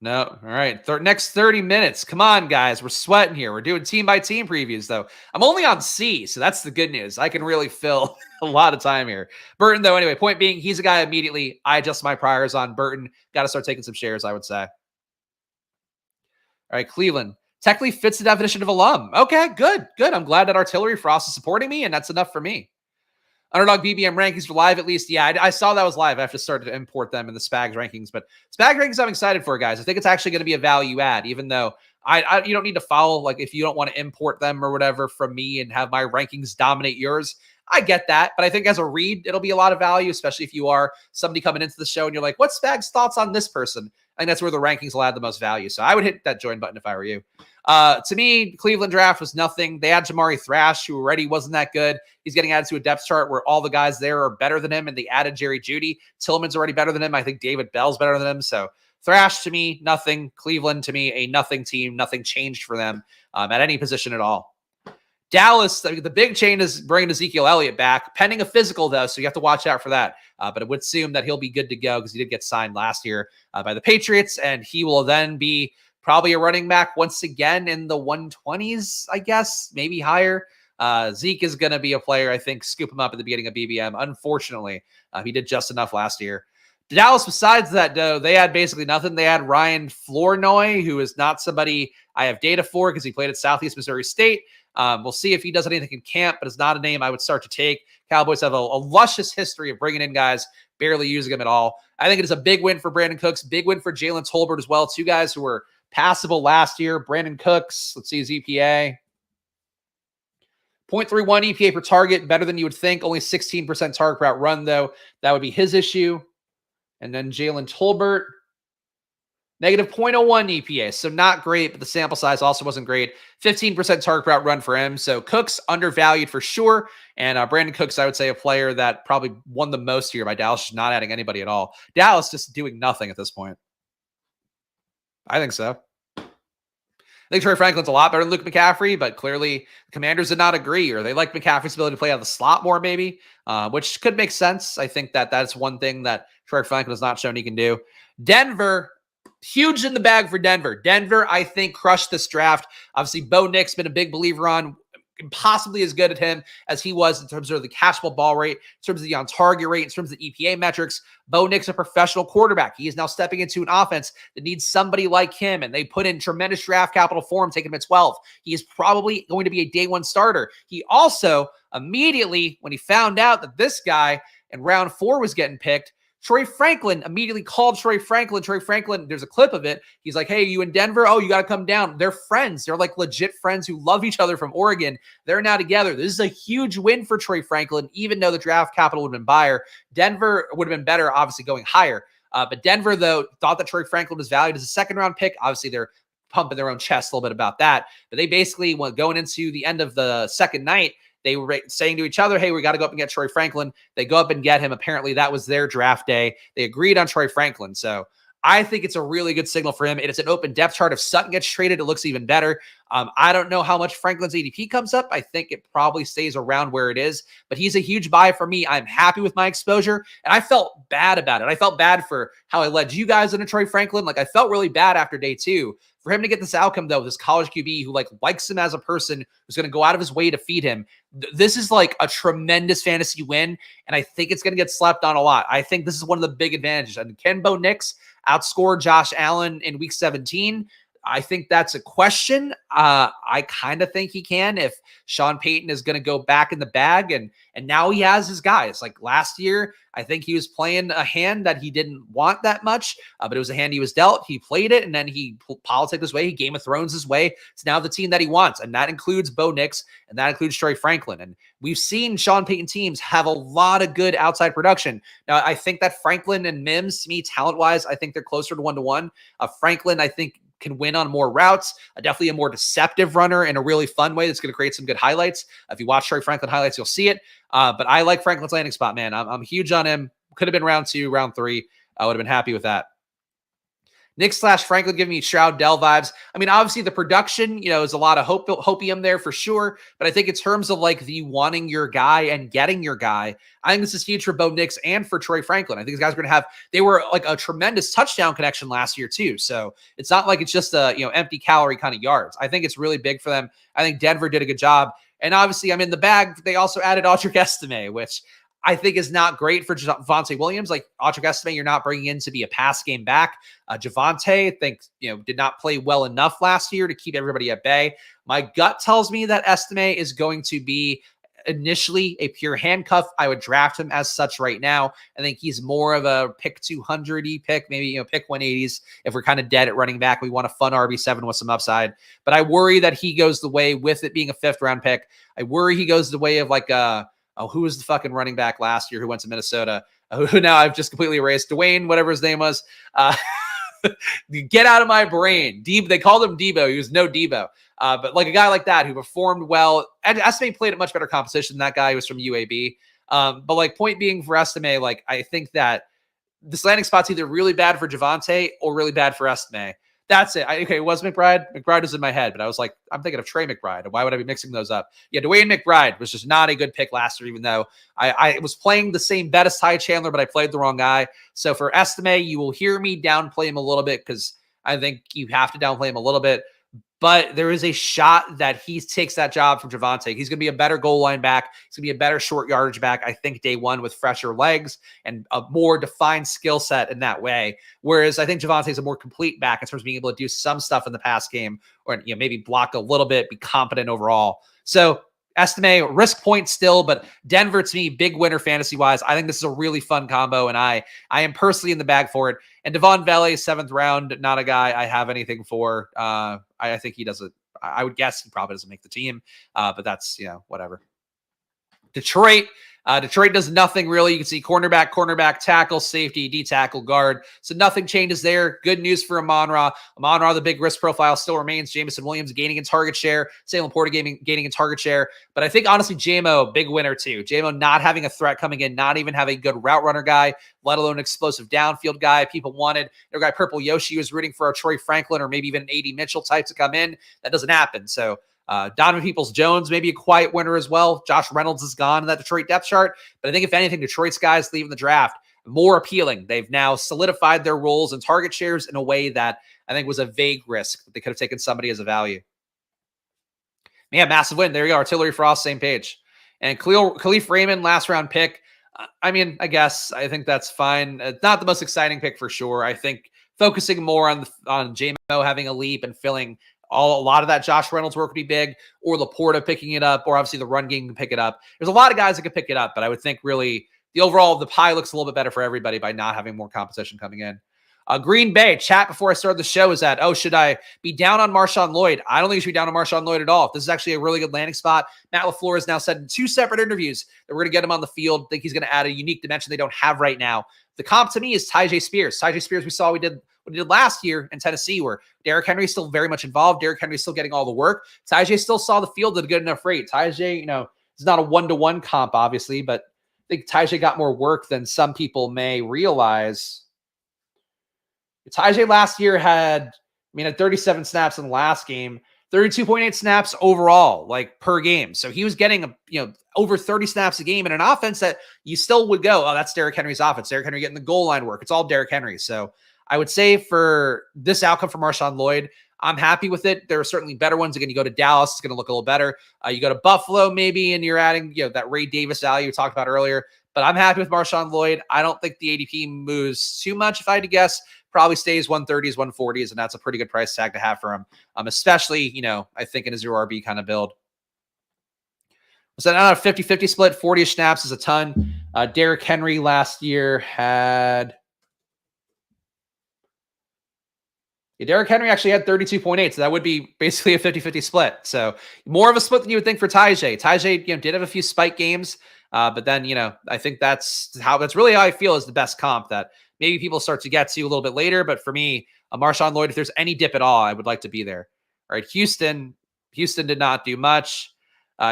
No. All right. Next 30 minutes. Come on, guys. We're sweating here. We're doing team-by-team previews, though. I'm only on C, so that's the good news. I can really fill a lot of time here. Burton, though, anyway, point being, he's a guy immediately. I adjust my priors on Burton. Got to start taking some shares, I would say. All right, Cleveland. Technically fits the definition of alum. Okay, good. I'm glad that Artillery Frost is supporting me, and that's enough for me. Underdog BBM rankings for live, at least. Yeah, I saw that was live. I have to start to import them in the Spags rankings. But Spags rankings I'm excited for, guys. I think it's actually going to be a value add, even though you don't need to follow, like, if you don't want to import them or whatever from me and have my rankings dominate yours. I get that. But I think as a read, it'll be a lot of value, especially if you are somebody coming into the show and you're like, what's Spags' thoughts on this person? I think that's where the rankings will add the most value. So I would hit that join button if I were you. To me, Cleveland draft was nothing. They had Jamari Thrash, who already wasn't that good. He's getting added to a depth chart where all the guys there are better than him, and they added Jerry Jeudy. Tillman's already better than him. I think David Bell's better than him. So Thrash to me, nothing. Cleveland to me, a nothing team. Nothing changed for them at any position at all. Dallas, the big change is bringing Ezekiel Elliott back, pending a physical, though, so you have to watch out for that. But I would assume that he'll be good to go because he did get signed last year by the Patriots, and he will then be probably a running back once again in the 120s, I guess, maybe higher. Zeke is going to be a player, I think, scoop him up at the beginning of BBM. Unfortunately, he did just enough last year. Dallas, besides that, though, they had basically nothing. They had Ryan Flournoy, who is not somebody I have data for because he played at Southeast Missouri State. We'll see if he does anything in camp, but it's not a name I would start to take. Cowboys have a luscious history of bringing in guys, barely using them at all. I think it is a big win for Brandon Cooks, big win for Jalen Tolbert as well. Two guys who were passable last year. Brandon Cooks, let's see his EPA. 0.31 EPA per target, better than you would think. Only 16% target per out run, though. That would be his issue. And then Jalen Tolbert, negative 0.01 EPA. So not great, but the sample size also wasn't great. 15% target per out run for him. So Cooks undervalued for sure. And Brandon Cooks, I would say, a player that probably won the most here by Dallas, just not adding anybody at all. Dallas just doing nothing at this point. I think so. I think Troy Franklin's a lot better than Luke McCaffrey, but clearly the Commanders did not agree, or they like McCaffrey's ability to play out of the slot more, maybe, which could make sense. I think that that's one thing that Troy Franklin has not shown he can do. Denver, huge in the bag for Denver. Denver, I think, crushed this draft. Obviously, Bo Nix been a big believer on, impossibly as good at him as he was in terms of the catchable ball rate, in terms of the on-target rate, in terms of the EPA metrics. Bo Nix, a professional quarterback. He is now stepping into an offense that needs somebody like him, and they put in tremendous draft capital for him, taking him at 12. He is probably going to be a day one starter. He also, immediately, when he found out that this guy in round 4 was getting picked, Troy Franklin immediately called Troy Franklin. Troy Franklin, there's a clip of it. He's like, hey, you in Denver? Oh, you got to come down. They're friends. They're like legit friends who love each other from Oregon. They're now together. This is a huge win for Troy Franklin, even though the draft capital would have been higher. Denver would have been better, obviously, going higher. But Denver, though, thought that Troy Franklin was valued as a second-round pick. Obviously, they're pumping their own chest a little bit about that. But they basically, going into the end of the second night, they were saying to each other, hey, we got to go up and get Troy Franklin. They go up and get him. Apparently, that was their draft day. They agreed on Troy Franklin. So I think it's a really good signal for him. It is an open depth chart. If Sutton gets traded, it looks even better. I don't know how much Franklin's ADP comes up. I think it probably stays around where it is, but he's a huge buy for me. I'm happy with my exposure, and I felt bad about it. I felt bad for how I led you guys into Troy Franklin. Like, I felt really bad after day 2. For him to get this outcome, though, this college QB who likes him as a person, who's going to go out of his way to feed him, this is like a tremendous fantasy win, and I think it's going to get slept on a lot. I think this is one of the big advantages. And can Bo Nix outscore Josh Allen in week 17? I think that's a question. I kind of think he can if Sean Payton is going to go back in the bag, and now he has his guys. Like last year, I think he was playing a hand that he didn't want that much, but it was a hand he was dealt. He played it, and then he politicked his way. He Game of Thrones his way. It's now the team that he wants, and that includes Bo Nix, and that includes Troy Franklin. And we've seen Sean Payton teams have a lot of good outside production. Now, I think that Franklin and Mims, to me, talent-wise, I think they're closer to 1-to-1. Franklin, I think, can win on more routes, definitely a more deceptive runner in a really fun way that's going to create some good highlights. If you watch Troy Franklin highlights, you'll see it. But I like Franklin's landing spot, man. I'm huge on him. Could have been round 2, round 3. I would have been happy with that. Nick/Franklin giving me Stroud Dell vibes. I mean, obviously the production, is a lot of hopium there for sure. But I think in terms of the wanting your guy and getting your guy, I think this is huge for Bo Nix and for Troy Franklin. I think these guys are going to have, they were like a tremendous touchdown connection last year too. So it's not like it's just a, empty calorie kind of yards. I think it's really big for them. I think Denver did a good job. And obviously I'm in the bag. They also added Audric Estime, which I think is not great for Javonte Williams. Like Audric Estime, you're not bringing in to be a pass game back. Javonte, I think, did not play well enough last year to keep everybody at bay. My gut tells me that Estime is going to be initially a pure handcuff. I would draft him as such right now. I think he's more of a pick 200-y pick, maybe, pick 180s. If we're kind of dead at running back, we want a fun RB7 with some upside. But I worry that he goes the way, with it being a 5th round pick, I worry he goes the way of who was the fucking running back last year who went to Minnesota? Who now I've just completely erased. Dwayne, whatever his name was. Get out of my brain. They called him Debo. He was no Debo. But like a guy like that who performed well, and Estime played at much better competition than that guy who was from UAB. But like point being for Estime, like I think that this landing spot's either really bad for Javonte or really bad for Estime. That's it. Okay, it was McBride. McBride was in my head, but I was like, I'm thinking of Trey McBride. Why would I be mixing those up? Yeah, Dwayne McBride was just not a good pick last year, even though I was playing the same bet as Ty Chandler, but I played the wrong guy. So for Estime, you will hear me downplay him a little bit because I think you have to downplay him a little bit. But there is a shot that he takes that job from Javonte. He's going to be a better goal line back. He's going to be a better short yardage back, I think, day one with fresher legs and a more defined skill set in that way. Whereas I think Javonte is a more complete back in terms of being able to do some stuff in the pass game or maybe block a little bit, be competent overall. So Estime, risk point still, but Denver to me, big winner fantasy-wise. I think this is a really fun combo, and I am personally in the bag for it. And Devon Vele, 7th round, not a guy I have anything for. I think he does it. I would guess he probably doesn't make the team, but that's, whatever. Detroit does nothing really. You can see cornerback, tackle, safety, D tackle, guard. So nothing changes there. Good news for Amon-Ra. Amon-Ra, the big risk profile still remains. Jamison Williams gaining in target share. Salem Porter gaining in target share. But I think, honestly, JMO, big winner too. JMO not having a threat coming in, not even having a good route runner guy, let alone explosive downfield guy. People wanted their guy Purple Yoshi was rooting for a Troy Franklin or maybe even an A.D. Mitchell type to come in. That doesn't happen. So Donovan Peoples-Jones, maybe a quiet winner as well. Josh Reynolds is gone in that Detroit depth chart. But I think, if anything, Detroit's guys leaving the draft more appealing. They've now solidified their roles and target shares in a way that I think was a vague risk. They could have taken somebody as a value. Yeah, massive win. There you go. Artillery Frost, same page. And Khalif Raymond, last round pick. I think that's fine. It's not the most exciting pick for sure. I think focusing more on JMO having a leap and filling a lot of that Josh Reynolds work would be big, or Laporta picking it up, or obviously the run game can pick it up. There's a lot of guys that could pick it up, but I would think really the pie looks a little bit better for everybody by not having more competition coming in. Green Bay, chat before I started the show is that, should I be down on Marshawn Lloyd? I don't think you should be down on Marshawn Lloyd at all. This is actually a really good landing spot. Matt LaFleur has now said in 2 separate interviews that we're going to get him on the field. I think he's going to add a unique dimension they don't have right now. The comp to me is Tyjae Spears. Tyjae Spears, we saw what he did last year in Tennessee, where Derrick Henry is still very much involved. Derrick Henry is still getting all the work. Tyjae still saw the field at a good enough rate. Tyjae, is not a 1-to-1 comp, obviously, but I think Tyjae got more work than some people may realize. Tyjae last year had 37 snaps in the last game, 32.8 snaps overall, like per game. So he was getting over 30 snaps a game in an offense that you still would go, that's Derrick Henry's offense. Derrick Henry getting the goal line work. It's all Derrick Henry. So I would say for this outcome for Marshawn Lloyd, I'm happy with it. There are certainly better ones. Again, you go to Dallas, it's going to look a little better. You go to Buffalo maybe, and you're adding that Ray Davis value we talked about earlier. But I'm happy with Marshawn Lloyd. I don't think the ADP moves too much. If I had to guess, probably stays 130s, 140s, and that's a pretty good price tag to have for him. Especially, I think in a 0 RB kind of build. So not a 50-50 split, 40-ish snaps is a ton. Derrick Henry last year had... Derrick Henry actually had 32.8, so that would be basically a 50-50 split. So more of a split than you would think for Tyjae. Tyjae, did have a few spike games, but then, I think that's really how I feel is the best comp that maybe people start to get to a little bit later. But for me, Marshawn Lloyd, if there's any dip at all, I would like to be there. All right, Houston did not do much.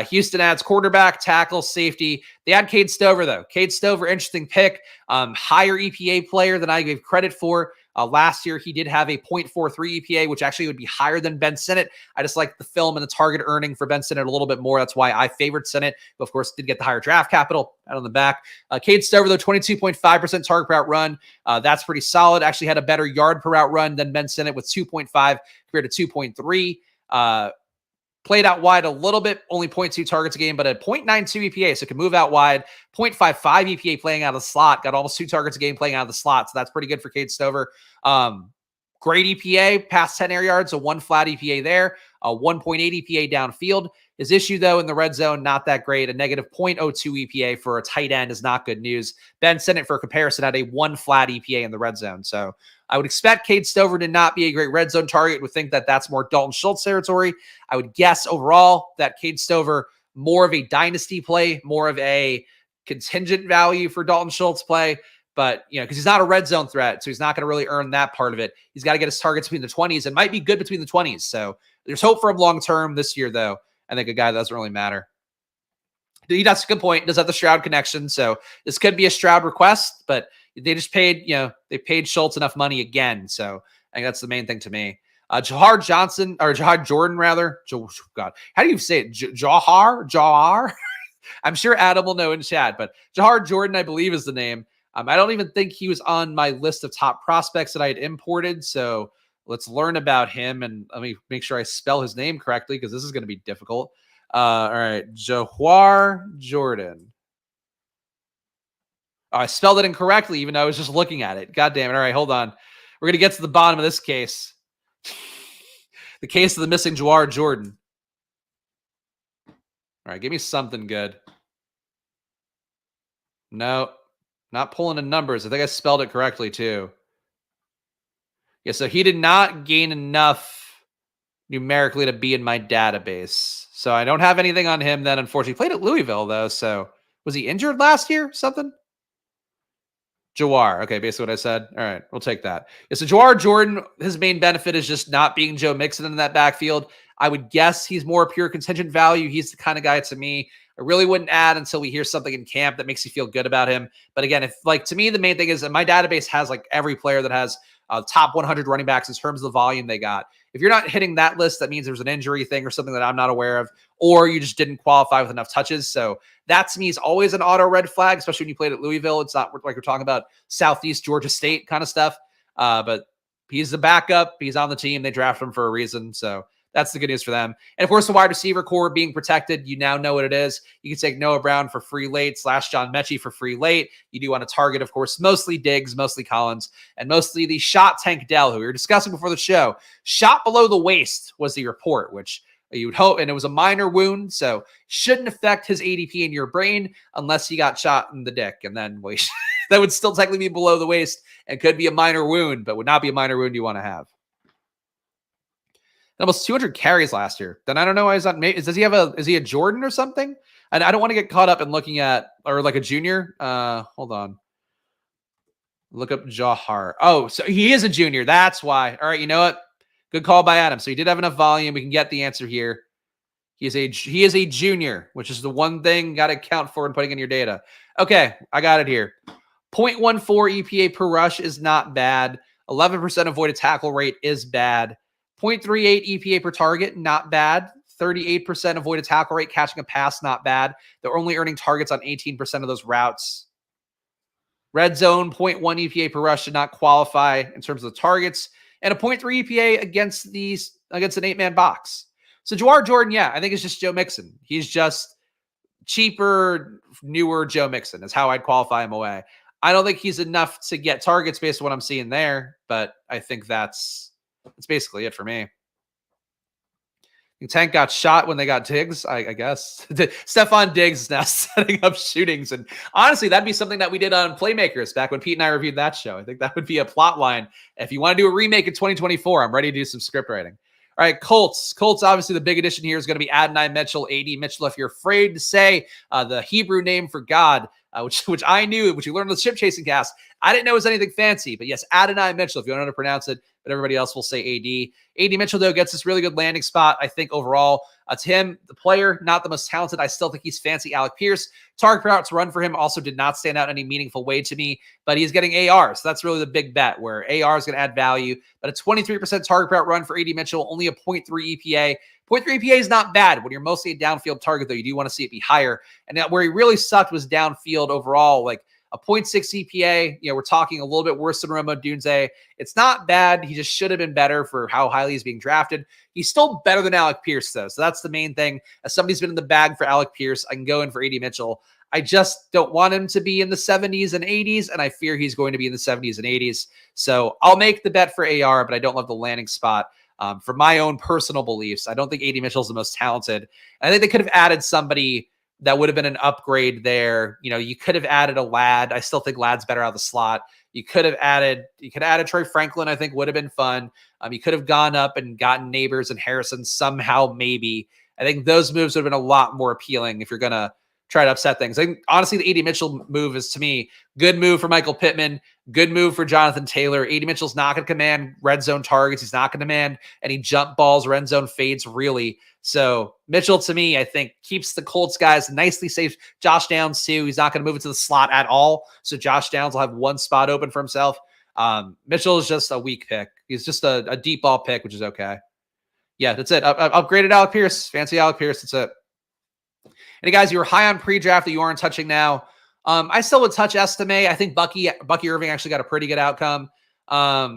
Houston adds quarterback, tackle, safety. They add Cade Stover, though. Cade Stover, interesting pick. Higher EPA player than I gave credit for. Last year, he did have a 0.43 EPA, which actually would be higher than Ben Sinnott. I just like the film and the target earning for Ben Sinnott a little bit more. That's why I favored Sinnott, but of course did get the higher draft capital out on the back. Cade Stover, though, 22.5% target per route run. That's pretty solid. Actually had a better yard per route run than Ben Sinnott with 2.5 compared to 2.3. Played out wide a little bit, only 0.2 targets a game, but a 0.92 EPA, so it can move out wide. 0.55 EPA playing out of the slot, got almost 2 targets a game playing out of the slot, so that's pretty good for Cade Stover. Great EPA, past 10 air yards, so 1 flat EPA there, a 1.8 EPA downfield. His issue, though, in the red zone, not that great. A negative 0.02 EPA for a tight end is not good news. Ben Sinnott, for comparison, had a 1 flat EPA in the red zone. So I would expect Cade Stover to not be a great red zone target. Would think that that's more Dalton Schultz territory. I would guess overall that Cade Stover, more of a dynasty play, more of a contingent value for Dalton Schultz play. but, because he's not a red zone threat, so he's not going to really earn that part of it. He's got to get his targets between the 20s and might be good between the 20s. So there's hope for him long term this year, though. I think a guy that doesn't really matter. That's a good point. Does have the Stroud connection, so this could be a Stroud request, but they just paid, they paid Schultz enough money again. So I think that's the main thing to me. Jahar Jordan, rather. God, how do you say it? Jahar? I'm sure Adam will know in chat, but Jahar Jordan, I believe, is the name. I don't even think he was on my list of top prospects that I had imported. So let's learn about him, and let me make sure I spell his name correctly because this is going to be difficult. All right, Jahar Jordan. Oh, I spelled it incorrectly, even though I was just looking at it. God damn it. All right, hold on. We're going to get to the bottom of this case. The case of the missing Jahar Jordan. All right, give me something good. No, not pulling in numbers. I think I spelled it correctly, too. Yeah, so he did not gain enough numerically to be in my database. So I don't have anything on him then, unfortunately. He played at Louisville, though, so was he injured last year? Something? Jawar. Okay, basically what I said. All right, we'll take that. Yeah, so Jawar Jordan, his main benefit is just not being Joe Mixon in that backfield. I would guess he's more pure contingent value. He's the kind of guy, to me, I really wouldn't add until we hear something in camp that makes you feel good about him. But again, to me, the main thing is that my database has every player that has top 100 running backs in terms of the volume they got. If you're not hitting that list, that means there's an injury thing or something that I'm not aware of, or you just didn't qualify with enough touches. So that to me is always an auto red flag, especially when you played at Louisville. It's not like we're talking about Southeast Georgia State kind of stuff. But he's the backup. He's on the team. They drafted him for a reason. So that's the good news for them. And of course, the wide receiver core being protected, you now know what it is. You can take Noah Brown for free late / John Mechie for free late. You do want to target, of course, mostly Diggs, mostly Collins, and mostly the shot Tank Dell, who we were discussing before the show. Shot below the waist was the report, which you would hope, and it was a minor wound, so shouldn't affect his ADP in your brain unless he got shot in the dick. And then that would still technically be below the waist and could be a minor wound, but would not be a minor wound you want to have. Almost 200 carries last year. Then I don't know why he's not. Is he a Jordan or something? And I don't want to get caught up in looking at, or like a junior. Hold on. Look up Jahar. Oh, so he is a junior. That's why. All right, you know what? Good call by Adam. So he did have enough volume. We can get the answer here. He is a junior, which is the one thing got to account for in putting in your data. Okay, I got it here. 0.14 EPA per rush is not bad. 11% avoided tackle rate is bad. 0.38 EPA per target, not bad. 38% avoided tackle rate, catching a pass, not bad. They're only earning targets on 18% of those routes. Red zone, 0.1 EPA per rush did not qualify in terms of the targets. And a 0.3 EPA against an 8-man box. So Jawar Jordan, yeah, I think it's just Joe Mixon. He's just cheaper, newer Joe Mixon is how I'd qualify him away. I don't think he's enough to get targets based on what I'm seeing there, but I think that's basically it for me. Tank got shot when they got Diggs, I guess. Stephon Diggs is now setting up shootings. And honestly, that'd be something that we did on Playmakers back when Pete and I reviewed that show. I think that would be a plot line. If you want to do a remake in 2024, I'm ready to do some script writing. All right, Colts. Colts, obviously, the big addition here is going to be Adonai Mitchell, AD Mitchell. If you're afraid to say the Hebrew name for God, which I knew, which you learned on the Ship Chasing Cast, I didn't know it was anything fancy. But yes, Adonai Mitchell, if you don't know how to pronounce it, but everybody else will say AD. AD Mitchell, though, gets this really good landing spot, I think, overall. To him, the player, not the most talented. I still think he's fancy Alec Pierce. Target per routes run for him also did not stand out in any meaningful way to me, but he's getting AR. So that's really the big bet where AR is going to add value. But a 23% target per route run for AD Mitchell, only a 0.3 EPA. 0.3 EPA is not bad. When you're mostly a downfield target, though, you do want to see it be higher. And where he really sucked was downfield overall, like a 0.6 EPA. We're talking a little bit worse than Rome Odunze. It's not bad. He just should have been better for how highly he's being drafted. He's still better than Alec Pierce, though. So that's the main thing. As somebody's been in the bag for Alec Pierce, I can go in for AD Mitchell. I just don't want him to be in the 70s and 80s, and I fear he's going to be in the 70s and 80s. So I'll make the bet for AR, but I don't love the landing spot. For my own personal beliefs, I don't think AD Mitchell's the most talented. I think they could have added somebody that would have been an upgrade there. You could have added a Ladd. I still think Ladd's better out of the slot. You could have added Troy Franklin, I think would have been fun. You could have gone up and gotten Neighbors and Harrison somehow, maybe. I think those moves would have been a lot more appealing if you're going to try to upset things. I think, honestly, the AD Mitchell move is, to me, good move for Michael Pittman, good move for Jonathan Taylor. AD Mitchell's not going to command red zone targets. He's not going to command any jump balls, red zone fades, really. So Mitchell, to me, I think keeps the Colts guys nicely safe. Josh Downs, too. He's not going to move into the slot at all. So Josh Downs will have one spot open for himself. Mitchell is just a weak pick. He's just a deep ball pick, which is okay. Yeah, that's it. Upgraded Alec Pierce. Fancy Alec Pierce. That's it. And guys, you were high on pre-draft that you aren't touching now. I still would touch Estime. I think Bucky Irving actually got a pretty good outcome. A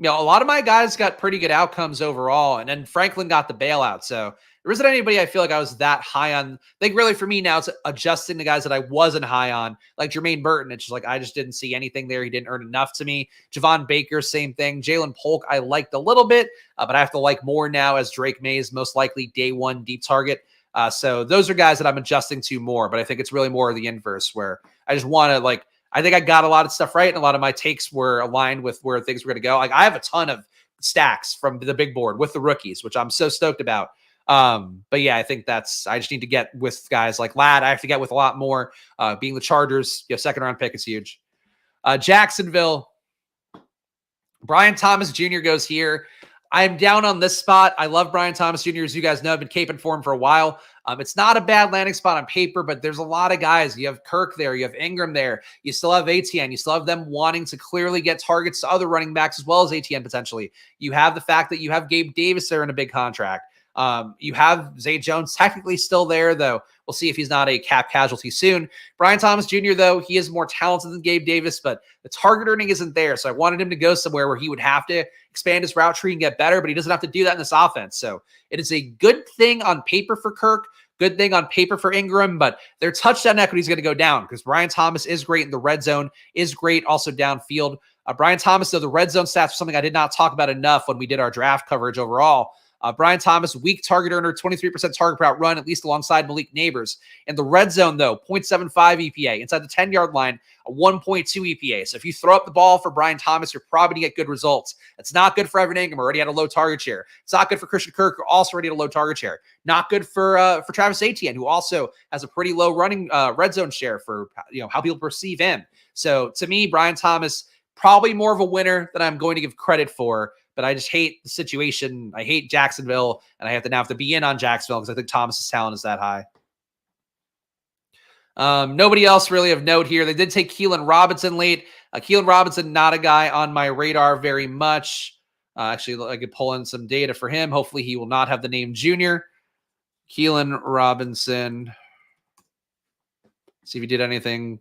lot of my guys got pretty good outcomes overall, and then Franklin got the bailout. So there isn't anybody I feel like I was that high on. I think really for me now it's adjusting the guys that I wasn't high on, like Jermaine Burton. It's just like I just didn't see anything there. He didn't earn enough to me. Javon Baker, same thing. Jalen Polk, I liked a little bit, but I have to like more now as Drake Mays most likely day one deep target. So those are guys that I'm adjusting to more, but I think it's really more of the inverse where I just want to I think I got a lot of stuff right, and a lot of my takes were aligned with where things were going to go. Like I have a ton of stacks from the big board with the rookies, which I'm so stoked about. But yeah, I think I just need to get with guys like Ladd. I have to get with a lot more. Being the Chargers, second round pick is huge. Jacksonville, Brian Thomas Jr. goes here. I'm down on this spot. I love Brian Thomas Jr. As you guys know, I've been caping for him for a while. It's not a bad landing spot on paper, but there's a lot of guys. You have Kirk there. You have Ingram there. You still have ATN. You still have them wanting to clearly get targets to other running backs as well as ATN potentially. You have the fact that you have Gabe Davis there in a big contract. You have Zay Jones technically still there, though. We'll see if he's not a cap casualty soon. Brian Thomas Jr., though, he is more talented than Gabe Davis, but the target earning isn't there. So I wanted him to go somewhere where he would have to expand his route tree and get better, but he doesn't have to do that in this offense. So it is a good thing on paper for Kirk, good thing on paper for Ingram, but their touchdown equity is going to go down because Brian Thomas is great in the red zone, is great also downfield. Brian Thomas, though, the red zone stats are something I did not talk about enough when we did our draft coverage overall. Brian Thomas, weak target earner, 23% target per out run, at least alongside Malik Neighbors. In the red zone, though, 0.75 EPA. Inside the 10-yard line, a 1.2 EPA. So if you throw up the ball for Brian Thomas, you're probably going to get good results. It's not good for Evan Ingram, already had a low target share. It's not good for Christian Kirk, who also already had a low target share. Not good for Travis Etienne, who also has a pretty low running red zone share for how people perceive him. So to me, Brian Thomas, probably more of a winner than I'm going to give credit for. But I just hate the situation. I hate Jacksonville, and I have to be in on Jacksonville because I think Thomas's talent is that high. Nobody else really of note here. They did take Keelan Robinson late. Keelan Robinson, not a guy on my radar very much. Actually, I could pull in some data for him. Hopefully, he will not have the name Junior. Keelan Robinson. See if he did anything.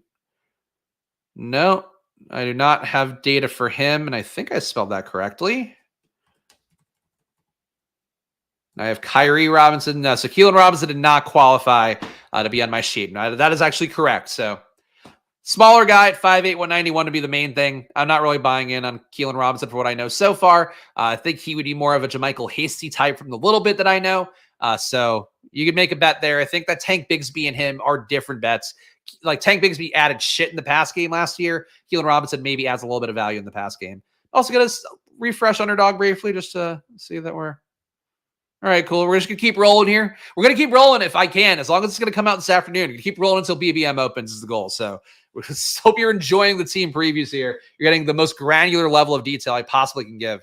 No, I do not have data for him, and I think I spelled that correctly. I have Kyrie Robinson. No, so Keelan Robinson did not qualify to be on my sheet. No, that is actually correct. So smaller guy at 5'8", 191 to be the main thing. I'm not really buying in on Keelan Robinson for what I know so far. I think he would be more of a JaMychal Hasty type from the little bit that I know. So you could make a bet there. I think that Tank Bigsby and him are different bets. Like Tank Bigsby added shit in the pass game last year. Keelan Robinson maybe adds a little bit of value in the pass game. Also going to refresh Underdog briefly just to see that we're... All right, cool. We're just going to keep rolling here. We're going to keep rolling if I can, as long as it's going to come out this afternoon. We're keep rolling until BBM opens is the goal. So we hope you're enjoying the team previews here. You're getting the most granular level of detail I possibly can give.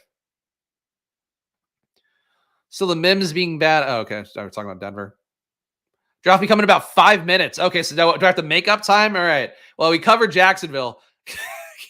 So the Mims being bad. Oh, okay. So we're talking about Denver. Draft be coming in about 5 minutes. Okay, so do I have to make up time? All right. Well, we covered Jacksonville.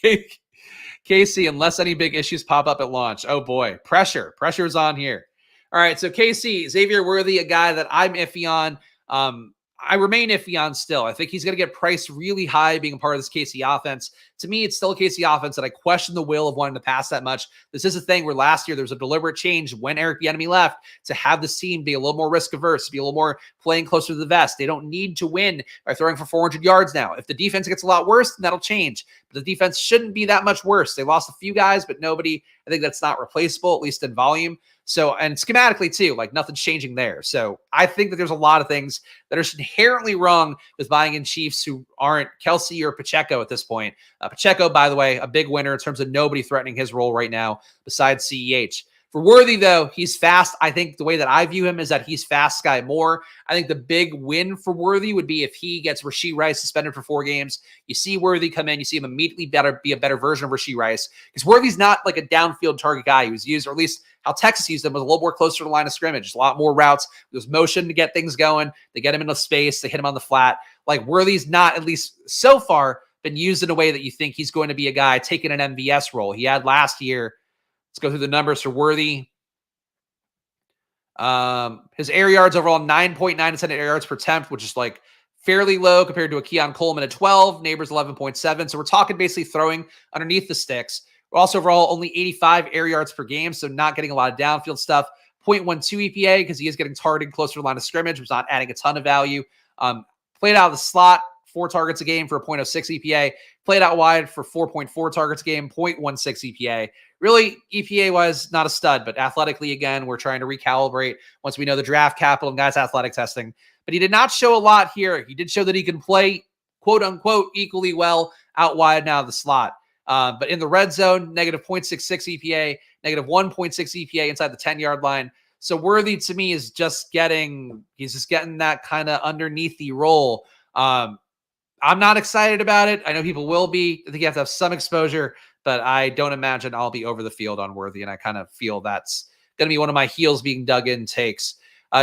KC, unless any big issues pop up at launch. Oh, boy. Pressure. Pressure is on here. All right, so KC, Xavier Worthy, a guy that I'm iffy on. I remain iffy on still. I think he's going to get priced really high being a part of this KC offense. To me, it's still a KC offense that I question the will of wanting to pass that much. This is a thing where last year there was a deliberate change when Eric Bieniemy left to have this team be a little more risk averse, be a little more playing closer to the vest. They don't need to win by throwing for 400 yards now. If the defense gets a lot worse, then that'll change. But the defense shouldn't be that much worse. They lost a few guys, but nobody. I think that's not replaceable, at least in volume. So, and schematically too, like nothing's changing there. So I think that there's a lot of things that are inherently wrong with buying in Chiefs who aren't Kelsey or Pacheco at this point. Pacheco, by the way, a big winner in terms of nobody threatening his role right now besides CEH. For Worthy, though, he's fast. I think the way that I view him is that he's fast guy more. I think the big win for Worthy would be if he gets Rashee Rice suspended for 4 games. You see Worthy come in, you see him immediately be a better version of Rashee Rice. Because Worthy's not like a downfield target guy. He was used, or at least how Texas used him, was a little more closer to the line of scrimmage. A lot more routes. There's motion to get things going. They get him into space. They hit him on the flat. Like Worthy's not, at least so far, been used in a way that you think he's going to be a guy taking an MVS role. He had last year. Let's go through the numbers for Worthy. His air yards overall, 9.9 intended air yards per attempt, which is like fairly low compared to a Keon Coleman at 12, Neighbors 11.7. So we're talking basically throwing underneath the sticks. We're also overall only 85 air yards per game, so not getting a lot of downfield stuff. 0.12 EPA because he is getting targeted closer to the line of scrimmage, which is not adding a ton of value. Played out of the slot, 4 targets a game for a 0.06 EPA. Played out wide for 4.4 targets a game, 0.16 EPA. Really, EPA-wise, not a stud, but athletically, again, we're trying to recalibrate once we know the draft capital and guys' athletic testing. But he did not show a lot here. He did show that he can play, quote-unquote, equally well out wide now of the slot. But in the red zone, negative 0.66 EPA, negative 1.6 EPA inside the 10-yard line. So Worthy, to me, is just getting that kind of underneath the role. I'm not excited about it. I know people will be. I think you have to have some exposure, but I don't imagine I'll be over the field on Worthy, and I kind of feel that's going to be one of my heels being dug in takes.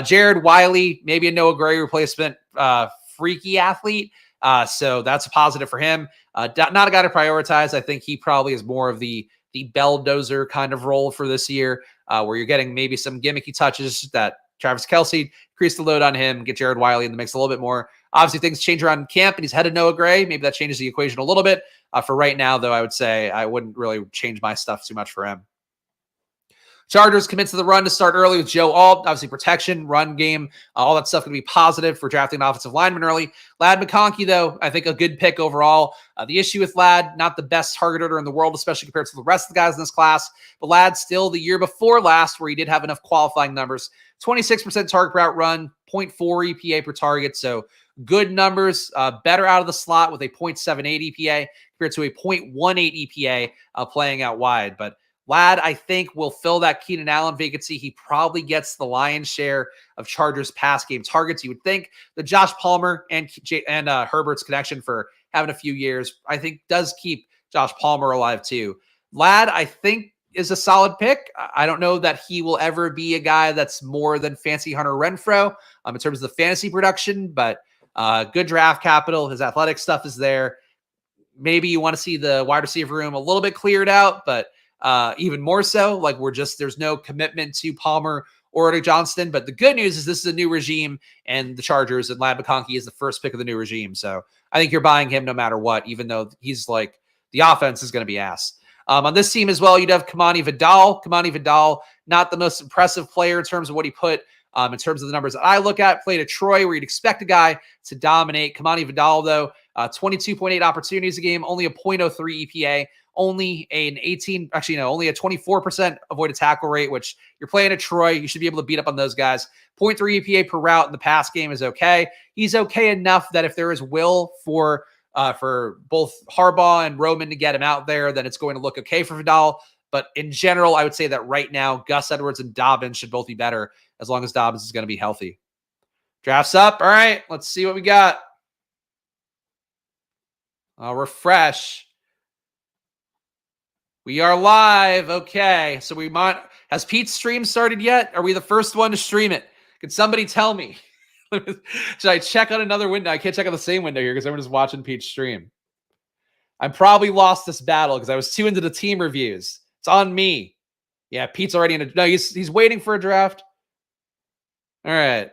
Jared Wiley, maybe a Noah Gray replacement, freaky athlete. So that's a positive for him. Not a guy to prioritize. I think he probably is more of the belldozer kind of role for this year, where you're getting maybe some gimmicky touches that Travis Kelce, increase the load on him, get Jared Wiley in the mix a little bit more. Obviously, things change around camp, and he's headed Noah Gray. Maybe that changes the equation a little bit. For right now, though, I would say I wouldn't really change my stuff too much for him. Chargers commit to the run to start early with Joe Alt. Obviously, protection, run game, all that stuff going to be positive for drafting an offensive lineman early. Ladd McConkey, though, I think a good pick overall. The issue with Ladd, not the best target order in the world, especially compared to the rest of the guys in this class. But Ladd still the year before last, where he did have enough qualifying numbers. 26% target route run, 0.4 EPA per target. So good numbers, better out of the slot with a 0.78 EPA compared to a 0.18 EPA playing out wide. But Ladd, I think, will fill that Keenan Allen vacancy. He probably gets the lion's share of Chargers pass game targets. You would think the Josh Palmer and Herbert's connection for having a few years, I think, does keep Josh Palmer alive too. Ladd, I think, is a solid pick. I don't know that he will ever be a guy that's more than fancy Hunter Renfrow in terms of the fantasy production, but good draft capital. His athletic stuff is there. Maybe you want to see the wide receiver room a little bit cleared out, but even more so, like there's no commitment to Palmer or to Johnston. But the good news is this is a new regime, and the Chargers and Ladd McConkey is the first pick of the new regime. So I think you're buying him no matter what, even though he's like the offense is going to be ass. On this team as well, you'd have Kamani Vidal. Kamani Vidal, not the most impressive player in terms of what he put in terms of the numbers that I look at. Played at Troy, where you'd expect a guy to dominate. Kamani Vidal, though, 22.8 opportunities a game, only a 0.03 EPA, only a 24% avoided tackle rate, which you're playing at Troy. You should be able to beat up on those guys. 0.3 EPA per route in the pass game is okay. He's okay enough that if there is will for both Harbaugh and Roman to get him out there, then it's going to look okay for Vidal. But in general, I would say that right now, Gus Edwards and Dobbins should both be better as long as Dobbins is going to be healthy. Drafts up. All right, let's see what we got. I'll refresh. We are live. Okay, so has Pete's stream started yet? Are we the first one to stream it? Can somebody tell me? Should I check on another window? I can't check on the same window here because everyone's just watching Pete's stream. I probably lost this battle because I was too into the team reviews. It's on me. Yeah, Pete's already in no, he's waiting for a draft. All right.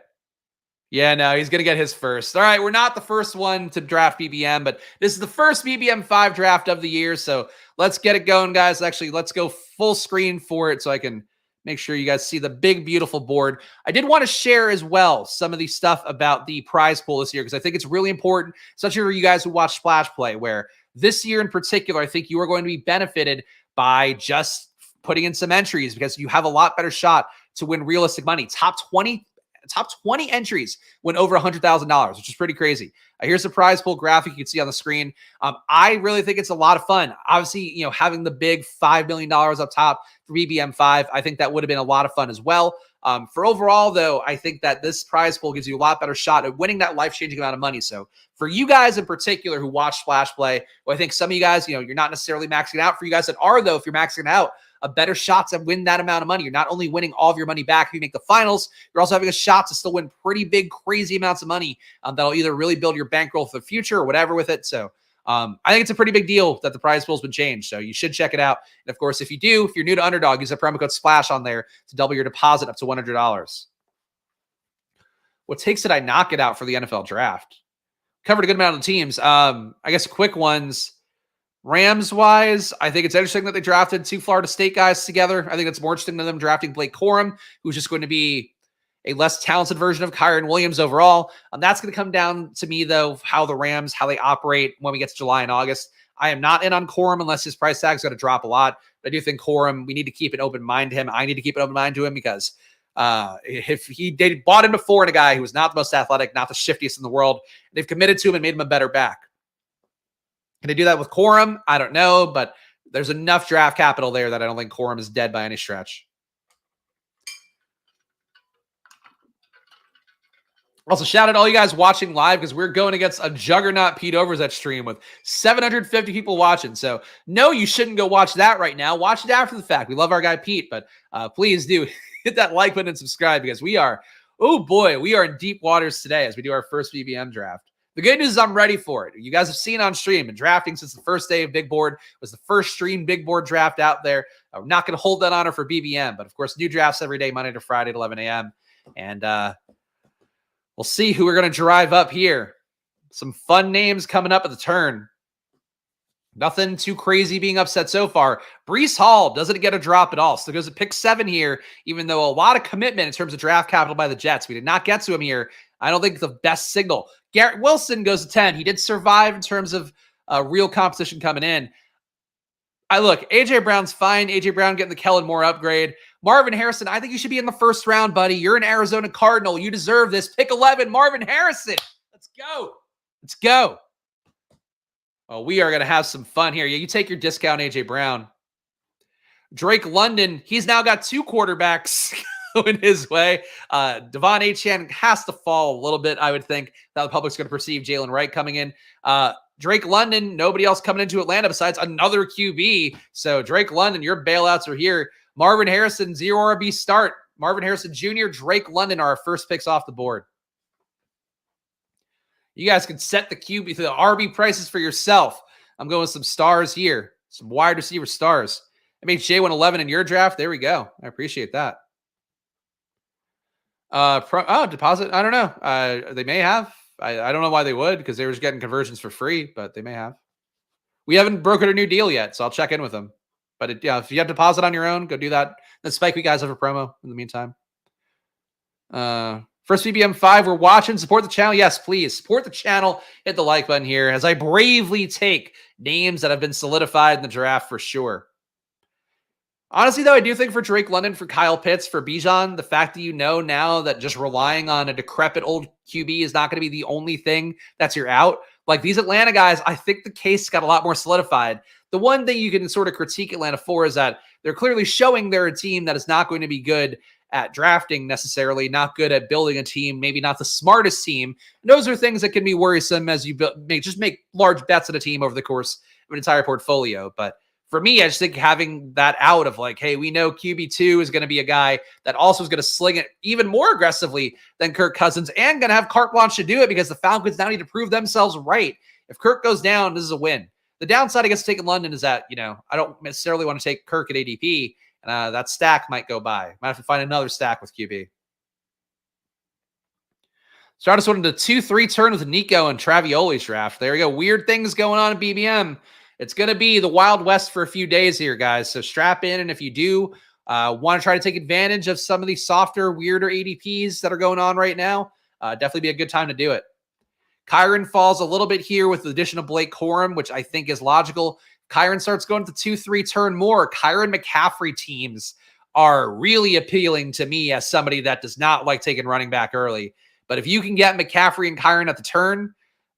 Yeah, no, he's going to get his first. All right, we're not the first one to draft BBM, but this is the first BBM 5 draft of the year, so let's get it going, guys. Actually, let's go full screen for it so I can make sure you guys see the big, beautiful board. I did want to share as well some of the stuff about the prize pool this year because I think it's really important, especially for you guys who watch Splash Play, where this year in particular, I think you are going to be benefited by just putting in some entries because you have a lot better shot to win realistic money. Top 20 top 20 entries went over $100,000, which is pretty crazy. Here's the prize pool graphic you can see on the screen. I really think it's a lot of fun. Obviously, having the big $5 million up top for BBM 5, I think that would have been a lot of fun as well. For overall, though, I think that this prize pool gives you a lot better shot at winning that life-changing amount of money. So for you guys in particular who watch Splash Play, well, I think some of you guys, you're not necessarily maxing out. For you guys that are, though, if you're maxing out, a better shot to win that amount of money. You're not only winning all of your money back if you make the finals, you're also having a shot to still win pretty big, crazy amounts of money that'll either really build your bankroll for the future or whatever with it. So I think it's a pretty big deal that the prize pool's been changed. So you should check it out. And of course, if you're new to Underdog, use the promo code SPLASH on there to double your deposit up to $100. What takes did I knock it out for the NFL draft? Covered a good amount of the teams. I guess quick ones. Rams-wise, I think it's interesting that they drafted 2 Florida State guys together. I think it's more interesting than them drafting Blake Corum, who's just going to be a less talented version of Kyren Williams overall. That's going to come down to me, though, how the Rams, how they operate when we get to July and August. I am not in on Corum unless his price tag is going to drop a lot. But I do think Corum, we need to keep an open mind to him. I need to keep an open mind to him because if they bought him before in a guy who was not the most athletic, not the shiftiest in the world, they've committed to him and made him a better back. Can they do that with Corum? I don't know, but there's enough draft capital there that I don't think Corum is dead by any stretch. Also, shout out to all you guys watching live because we're going against a juggernaut Pete Overzet stream with 750 people watching. So, no, you shouldn't go watch that right now. Watch it after the fact. We love our guy Pete, but please do hit that like button and subscribe because we are in deep waters today as we do our first BBM draft. The good news is I'm ready for it. You guys have seen on stream and drafting since the first day of Big Board. It was the first stream Big Board draft out there. I'm not going to hold that honor for BBM, but of course, new drafts every day, Monday to Friday at 11 a.m. And we'll see who we're going to drive up here. Some fun names coming up at the turn. Nothing too crazy being upset so far. Breece Hall doesn't get a drop at all. So goes to pick 7 here, even though a lot of commitment in terms of draft capital by the Jets. We did not get to him here. I don't think the best signal. Garrett Wilson goes to 10. He did survive in terms of real competition coming in. A.J. Brown's fine. A.J. Brown getting the Kellen Moore upgrade. Marvin Harrison, I think you should be in the first round, buddy. You're an Arizona Cardinal. You deserve this. Pick 11, Marvin Harrison. Let's go. Let's go. Oh, we are going to have some fun here. Yeah, you take your discount, A.J. Brown. Drake London, he's now got 2 quarterbacks going his way. Devon Achane has to fall a little bit, I would think. Now the public's going to perceive Jalen Wright coming in. Drake London, nobody else coming into Atlanta besides another QB. So Drake London, your bailouts are here. Marvin Harrison, 0 RB start. Marvin Harrison Jr., Drake London are our first picks off the board. You guys can set the QB, the RB prices for yourself. I'm going with some stars here. Some wide receiver stars. MHJ went 11 in your draft. There we go. I appreciate that. Deposit. I don't know. They may have. I don't know why they would because they were just getting conversions for free, but they may have. We haven't brokered a new deal yet, so I'll check in with them. But if you have deposit on your own, go do that. Then Spike, we guys have a promo in the meantime. First BBM 5, we're watching. Support the channel. Yes, please. Support the channel. Hit the like button here as I bravely take names that have been solidified in the draft for sure. Honestly, though, I do think for Drake London, for Kyle Pitts, for Bijan, the fact that now that just relying on a decrepit old QB is not going to be the only thing that's your out. Like these Atlanta guys, I think the case got a lot more solidified. The one thing you can sort of critique Atlanta for is that they're clearly showing they're a team that is not going to be good at drafting necessarily, not good at building a team, maybe not the smartest team. And those are things that can be worrisome as you make large bets on a team over the course of an entire portfolio. But for me, I just think having that out of like, hey, we know QB2 is going to be a guy that also is going to sling it even more aggressively than Kirk Cousins and going to have carte blanche to do it because the Falcons now need to prove themselves right. If Kirk goes down, this is a win. The downside, I guess, taking London is that, I don't necessarily want to take Kirk at ADP. And that stack might go by. Might have to find another stack with QB. Start us into 2-3 turn with Nico and Travioli's draft. There we go. Weird things going on at BBM. It's going to be the Wild West for a few days here, guys. So strap in. And if you do want to try to take advantage of some of these softer, weirder ADPs that are going on right now, definitely be a good time to do it. Kyren falls a little bit here with the addition of Blake Corum, which I think is logical. Kyren starts going to 2-3 turn more. Kyren McCaffrey teams are really appealing to me as somebody that does not like taking running back early. But if you can get McCaffrey and Kyren at the turn,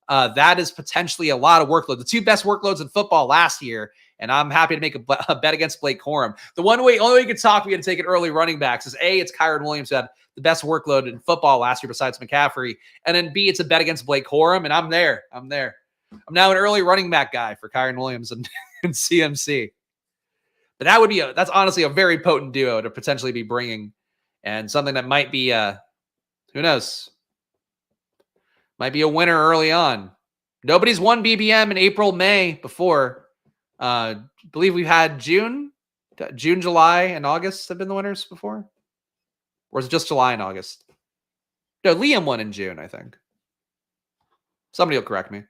that is potentially a lot of workload. The two best workloads in football last year, and I'm happy to make a bet against Blake Corum. The only way you can talk me into taking early running backs is A, it's Kyren Williams who had the best workload in football last year besides McCaffrey, and then B, it's a bet against Blake Corum, and I'm there. I'm now an early running back guy for Kyren Williams and CMC. But that's honestly a very potent duo to potentially be bringing, and something that might be who knows, might be a winner early on. Nobody's won BBM in April, May before. I believe we've had June, July, and August have been the winners before, or is it just July and August? No, Liam won in June, I think. Somebody will correct me.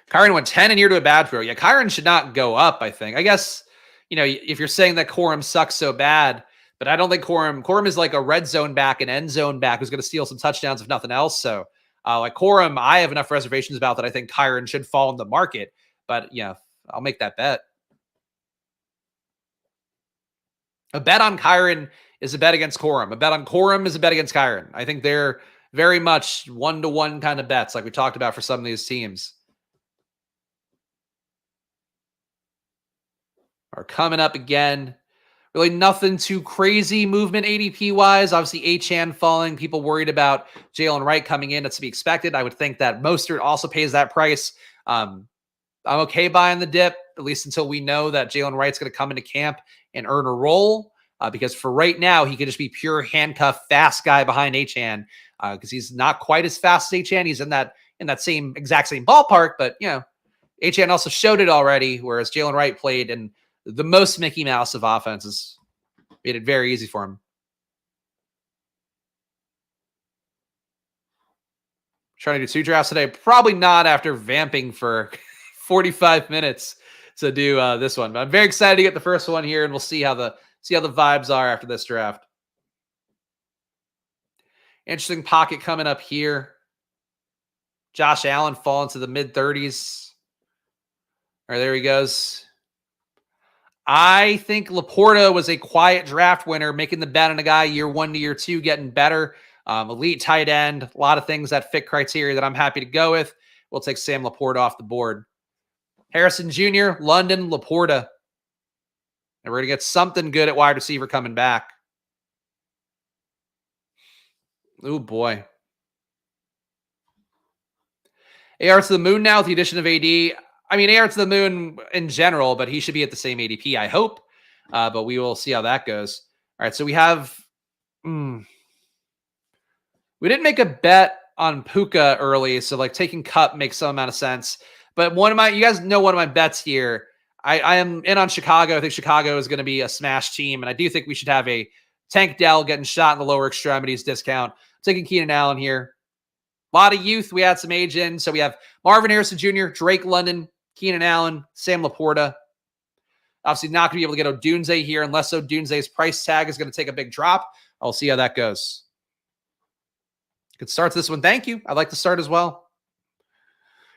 Kyren went 10 and year to a bad throw. Yeah, Kyren should not go up, I think. I guess, if you're saying that Corum sucks so bad, but I don't think Corum is like a red zone back, an end zone back who's going to steal some touchdowns if nothing else. So, like Corum, I have enough reservations about that. I think Kyren should fall in the market, but yeah, I'll make that bet. A bet on Kyren is a bet against Corum. A bet on Corum is a bet against Kyren. I think they're very much one-to-one kind of bets like we talked about for some of these teams. Are coming up again. Really nothing too crazy movement ADP-wise. Obviously, Achane falling. People worried about Jalen Wright coming in. That's to be expected. I would think that Mostert also pays that price. I'm okay buying the dip, at least until we know that Jalen Wright's going to come into camp and earn a role. Because for right now, he could just be pure handcuff, fast guy behind Achane. Because he's not quite as fast as Achane. He's in that exact same ballpark. But, Achane also showed it already, whereas Jalen Wright played in the most Mickey Mouse of offenses. Made it very easy for him. Trying to do 2 drafts today. Probably not after vamping for 45 minutes to do this one. But I'm very excited to get the first one here, and we'll see how the vibes are after this draft. Interesting pocket coming up here. Josh Allen falling to the mid-30s. All right, there he goes. I think Laporta was a quiet draft winner, making the bet on a guy year 1 to year 2 getting better. Elite tight end, a lot of things that fit criteria that I'm happy to go with. We'll take Sam Laporta off the board. Harrison Jr., London, Laporta. And we're going to get something good at wide receiver coming back. Oh, boy. AR to the moon now with the addition of AD. I mean, AR to the moon in general, but he should be at the same ADP, I hope. But we will see how that goes. All right, so we have... we didn't make a bet on Puka early, so like taking Cup makes some amount of sense. But you guys know one of my bets here. I am in on Chicago. I think Chicago is going to be a smash team, and I do think we should have a Tank Dell getting shot in the lower extremities discount. I'm taking Keenan Allen here. A lot of youth. We had some age in. So we have Marvin Harrison Jr., Drake London, Keenan Allen, Sam Laporta. Obviously not going to be able to get Odunze here unless Odunze's price tag is going to take a big drop. I'll see how that goes. Good start to this one. Thank you. I'd like to start as well.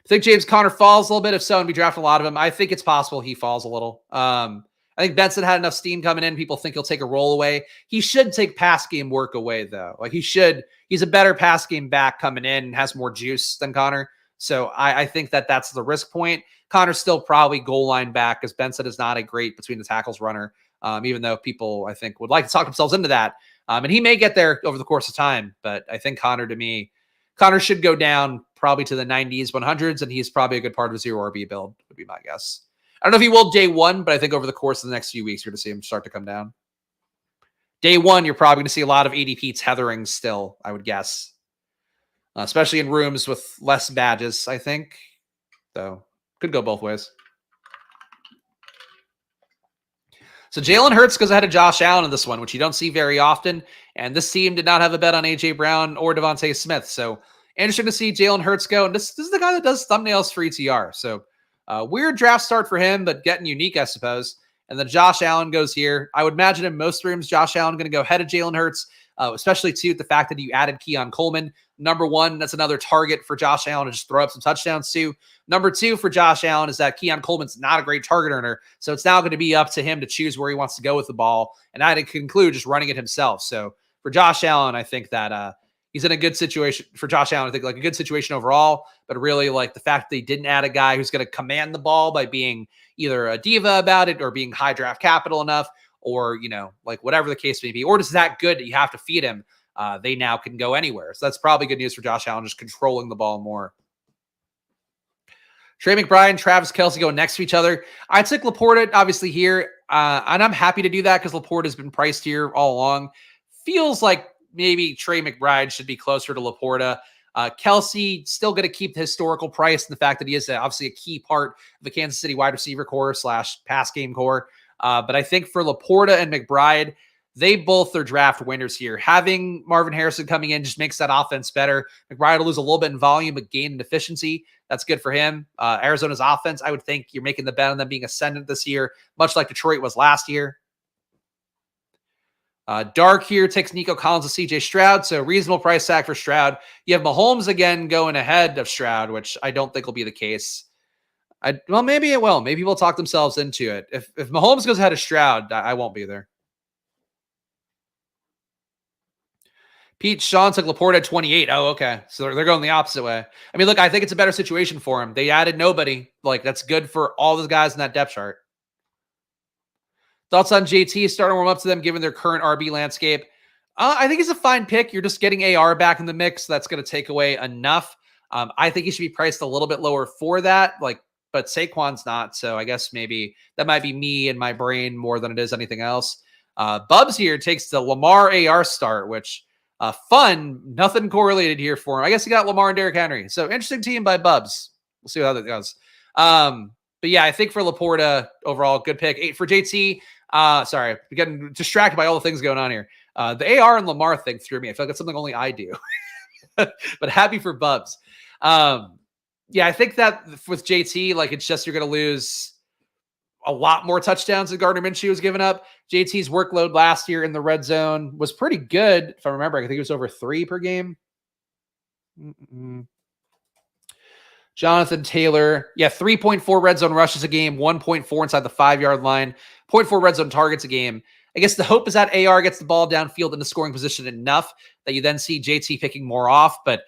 I think James Conner falls a little bit. If so, and we draft a lot of him, I think it's possible he falls a little. I think Benson had enough steam coming in. People think he'll take a roll away. He should take pass game work away, though. Like he should. He's a better pass game back coming in and has more juice than Conner. So I think that's the risk point. Conner's still probably goal line back because Benson is not a great between the tackles runner, even though people, I think, would like to talk themselves into that. And he may get there over the course of time, but I think Conner should go down probably to the 90s, 100s, and he's probably a good part of a 0 RB build, would be my guess. I don't know if he will day one, but I think over the course of the next few weeks, you're going to see him start to come down. Day one, you're probably going to see a lot of ADP tethering still, I would guess. Especially in rooms with less badges, I think. So, could go both ways. So Jalen Hurts goes ahead of Josh Allen in this one, which you don't see very often. And this team did not have a bet on A.J. Brown or Devontae Smith. So interesting to see Jalen Hurts go. And this is the guy that does thumbnails for ETR. So weird draft start for him, but getting unique, I suppose. And then Josh Allen goes here. I would imagine in most rooms, Josh Allen going to go ahead of Jalen Hurts, especially too the fact that you added Keon Coleman. Number one, that's another target for Josh Allen to just throw up some touchdowns too. Number two for Josh Allen is that Keon Coleman's not a great target earner. So it's now going to be up to him to choose where he wants to go with the ball. And I'd conclude just running it himself. So for Josh Allen, I think that he's in a good situation. For Josh Allen, I think like a good situation overall, but really like the fact that they didn't add a guy who's going to command the ball by being either a diva about it or being high draft capital enough, or, like whatever the case may be, or just that good that you have to feed him. They now can go anywhere. So that's probably good news for Josh Allen, just controlling the ball more. Trey McBride and Travis Kelce going next to each other. I took Laporta obviously here, and I'm happy to do that because Laporta has been priced here all along. Feels like maybe Trey McBride should be closer to Laporta. Kelce still going to keep the historical price and the fact that he is obviously a key part of the Kansas City wide receiver core / pass game core. But I think for Laporta and McBride, they both are draft winners here. Having Marvin Harrison coming in just makes that offense better. McBride will lose a little bit in volume, but gain in efficiency. That's good for him. Arizona's offense, I would think you're making the bet on them being ascendant this year, much like Detroit was last year. Dark here takes Nico Collins to CJ Stroud, so reasonable price tag for Stroud. You have Mahomes again going ahead of Stroud, which I don't think will be the case. Well, maybe it will. Maybe people talk themselves into it. If Mahomes goes ahead of Stroud, I won't be there. Pete Sean took Laporta at 28. Oh, okay. So they're going the opposite way. I mean, look, I think it's a better situation for him. They added nobody. Like, that's good for all those guys in that depth chart. Thoughts on JT starting to warm up to them given their current RB landscape? I think he's a fine pick. You're just getting AR back in the mix. So that's going to take away enough. I think he should be priced a little bit lower for that. But Saquon's not. So I guess maybe that might be me and my brain more than it is anything else. Bubs here takes the Lamar AR start, which fun. Nothing correlated here for him. I guess he got Lamar and Derrick Henry. So interesting team by Bubs. We'll see how that goes. But yeah, I think for Laporta overall, good pick. 8 for JT. Sorry, I'm getting distracted by all the things going on here. The AR and Lamar thing threw me. I feel like it's something only I do. But happy for Bubs. Yeah, I think that with JT, like it's just you're going to lose a lot more touchdowns than Gardner Minshew was giving up. JT's workload last year in the red zone was pretty good. If I remember, I think it was over 3 per game. Jonathan Taylor. Yeah, 3.4 red zone rushes a game, 1.4 inside the 5-yard line, 0.4 red zone targets a game. I guess the hope is that AR gets the ball downfield in the scoring position enough that you then see JT picking more off, but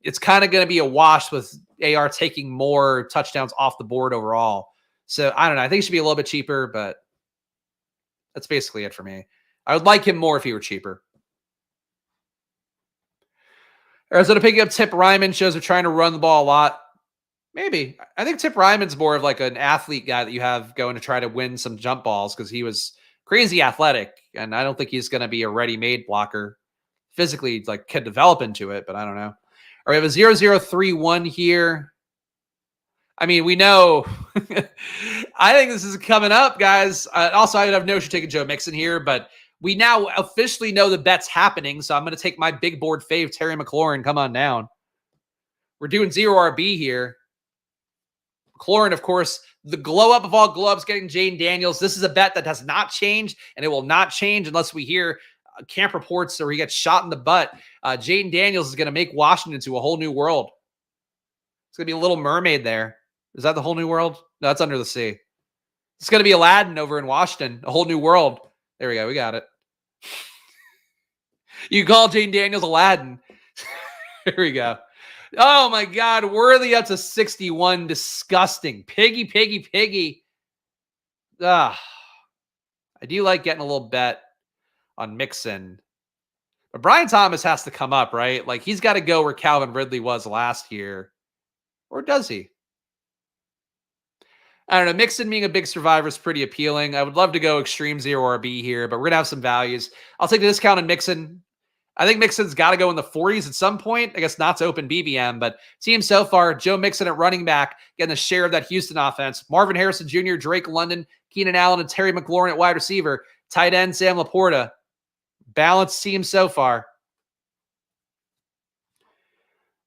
it's kind of going to be a wash with AR taking more touchdowns off the board overall. So I don't know. I think it should be a little bit cheaper, but that's basically it for me. I would like him more if he were cheaper. Arizona picking up Tip Ryman shows they're trying to run the ball a lot. Maybe. I think Tip Ryman's more of like an athlete guy that you have going to try to win some jump balls because he was crazy athletic, and I don't think he's going to be a ready-made blocker. Physically, like, could develop into it, but I don't know. All right, we have a 0-0-3-1 here. I mean, we know. I think this is coming up, guys. Also, I have no issue taking Joe Mixon here, but we now officially know the bet's happening, so I'm going to take my big board fave, Terry McLaurin. Come on down. We're doing 0 RB here. McLaurin, of course, the glow up of all glow ups, getting Jaden Daniels. This is a bet that has not changed, and it will not change unless we hear camp reports or he gets shot in the butt. Jaden Daniels is going to make Washington into a whole new world. It's going to be a Little Mermaid there. Is that the whole new world? No, that's Under the Sea. It's going to be Aladdin over in Washington, a whole new world. There we go. We got it. You call Jaden Daniels Aladdin. Here we go. Oh, my God. Worthy up to 61. Disgusting. Piggy. I do like getting a little bet on Mixon. But Brian Thomas has to come up, right? Like, he's got to go where Calvin Ridley was last year. Or does he? I don't know. Mixon being a big survivor is pretty appealing. I would love to go extreme 0 RB here, but we're going to have some values. I'll take the discount on Mixon. I think Mixon's got to go in the 40s at some point. I guess not to open BBM, but team so far, Joe Mixon at running back, getting the share of that Houston offense. Marvin Harrison Jr., Drake London, Keenan Allen, and Terry McLaurin at wide receiver. Tight end, Sam Laporta. Balanced team so far.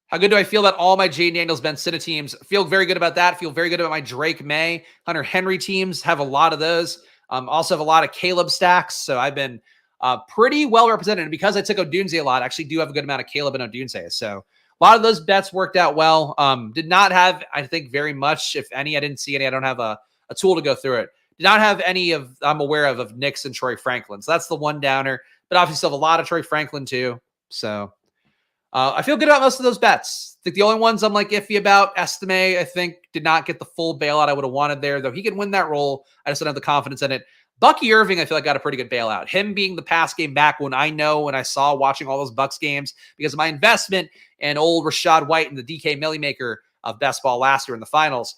How good do I feel about all my Jaden Daniels, Ben Sitta teams? Feel very good about that. Feel very good about my Drake May, Hunter Henry teams. Have a lot of those. Also have a lot of Caleb stacks, so I've been pretty well represented. And because I took Odunze a lot, I actually do have a good amount of Caleb and Odunze. So a lot of those bets worked out well. Did not have, I think, very much, if any. I didn't see any. I don't have a tool to go through it. Did not have any of, I'm aware of Knicks and Troy Franklin. So that's the one downer. But obviously still have a lot of Troy Franklin too. So I feel good about most of those bets. I think the only ones I'm like iffy about, Estime, I think, did not get the full bailout I would have wanted there, though he can win that role. I just don't have the confidence in it. Bucky Irving, I feel like, got a pretty good bailout. Him being the pass game back when I saw watching all those Bucks games because of my investment in old Rashad White and the DK Millimaker of best ball last year in the finals.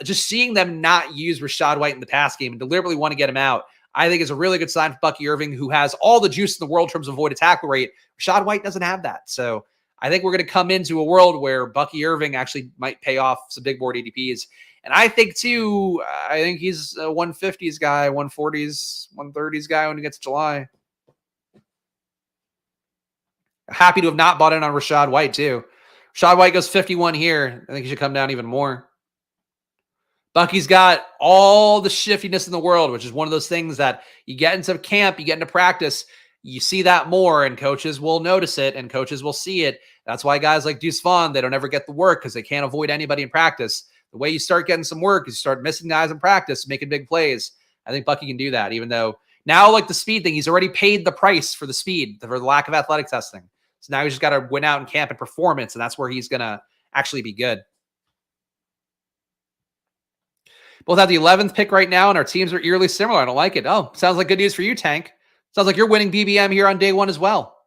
Just seeing them not use Rashad White in the pass game and deliberately want to get him out, I think is a really good sign for Bucky Irving, who has all the juice in the world in terms of avoided tackle rate. Rashad White doesn't have that. So I think we're going to come into a world where Bucky Irving actually might pay off some big board ADPs. And I think, too, I think he's a 150s guy, 140s, 130s guy when he gets July. Happy to have not bought in on Rashad White, too. Rashad White goes 51 here. I think he should come down even more. Bucky's got all the shiftiness in the world, which is one of those things that you get into camp, you get into practice, you see that more, and coaches will notice it, and coaches will see it. That's why guys like Deuce Vaughn, they don't ever get the work because they can't avoid anybody in practice. The way you start getting some work is you start missing guys in practice, making big plays. I think Bucky can do that, even though now, like the speed thing, he's already paid the price for the speed, for the lack of athletic testing. So now he's just got to win out in camp and performance, and that's where he's going to actually be good. Both have the 11th pick right now, and our teams are eerily similar. I don't like it. Oh, sounds like good news for you, Tank. Sounds like you're winning BBM here on day one as well.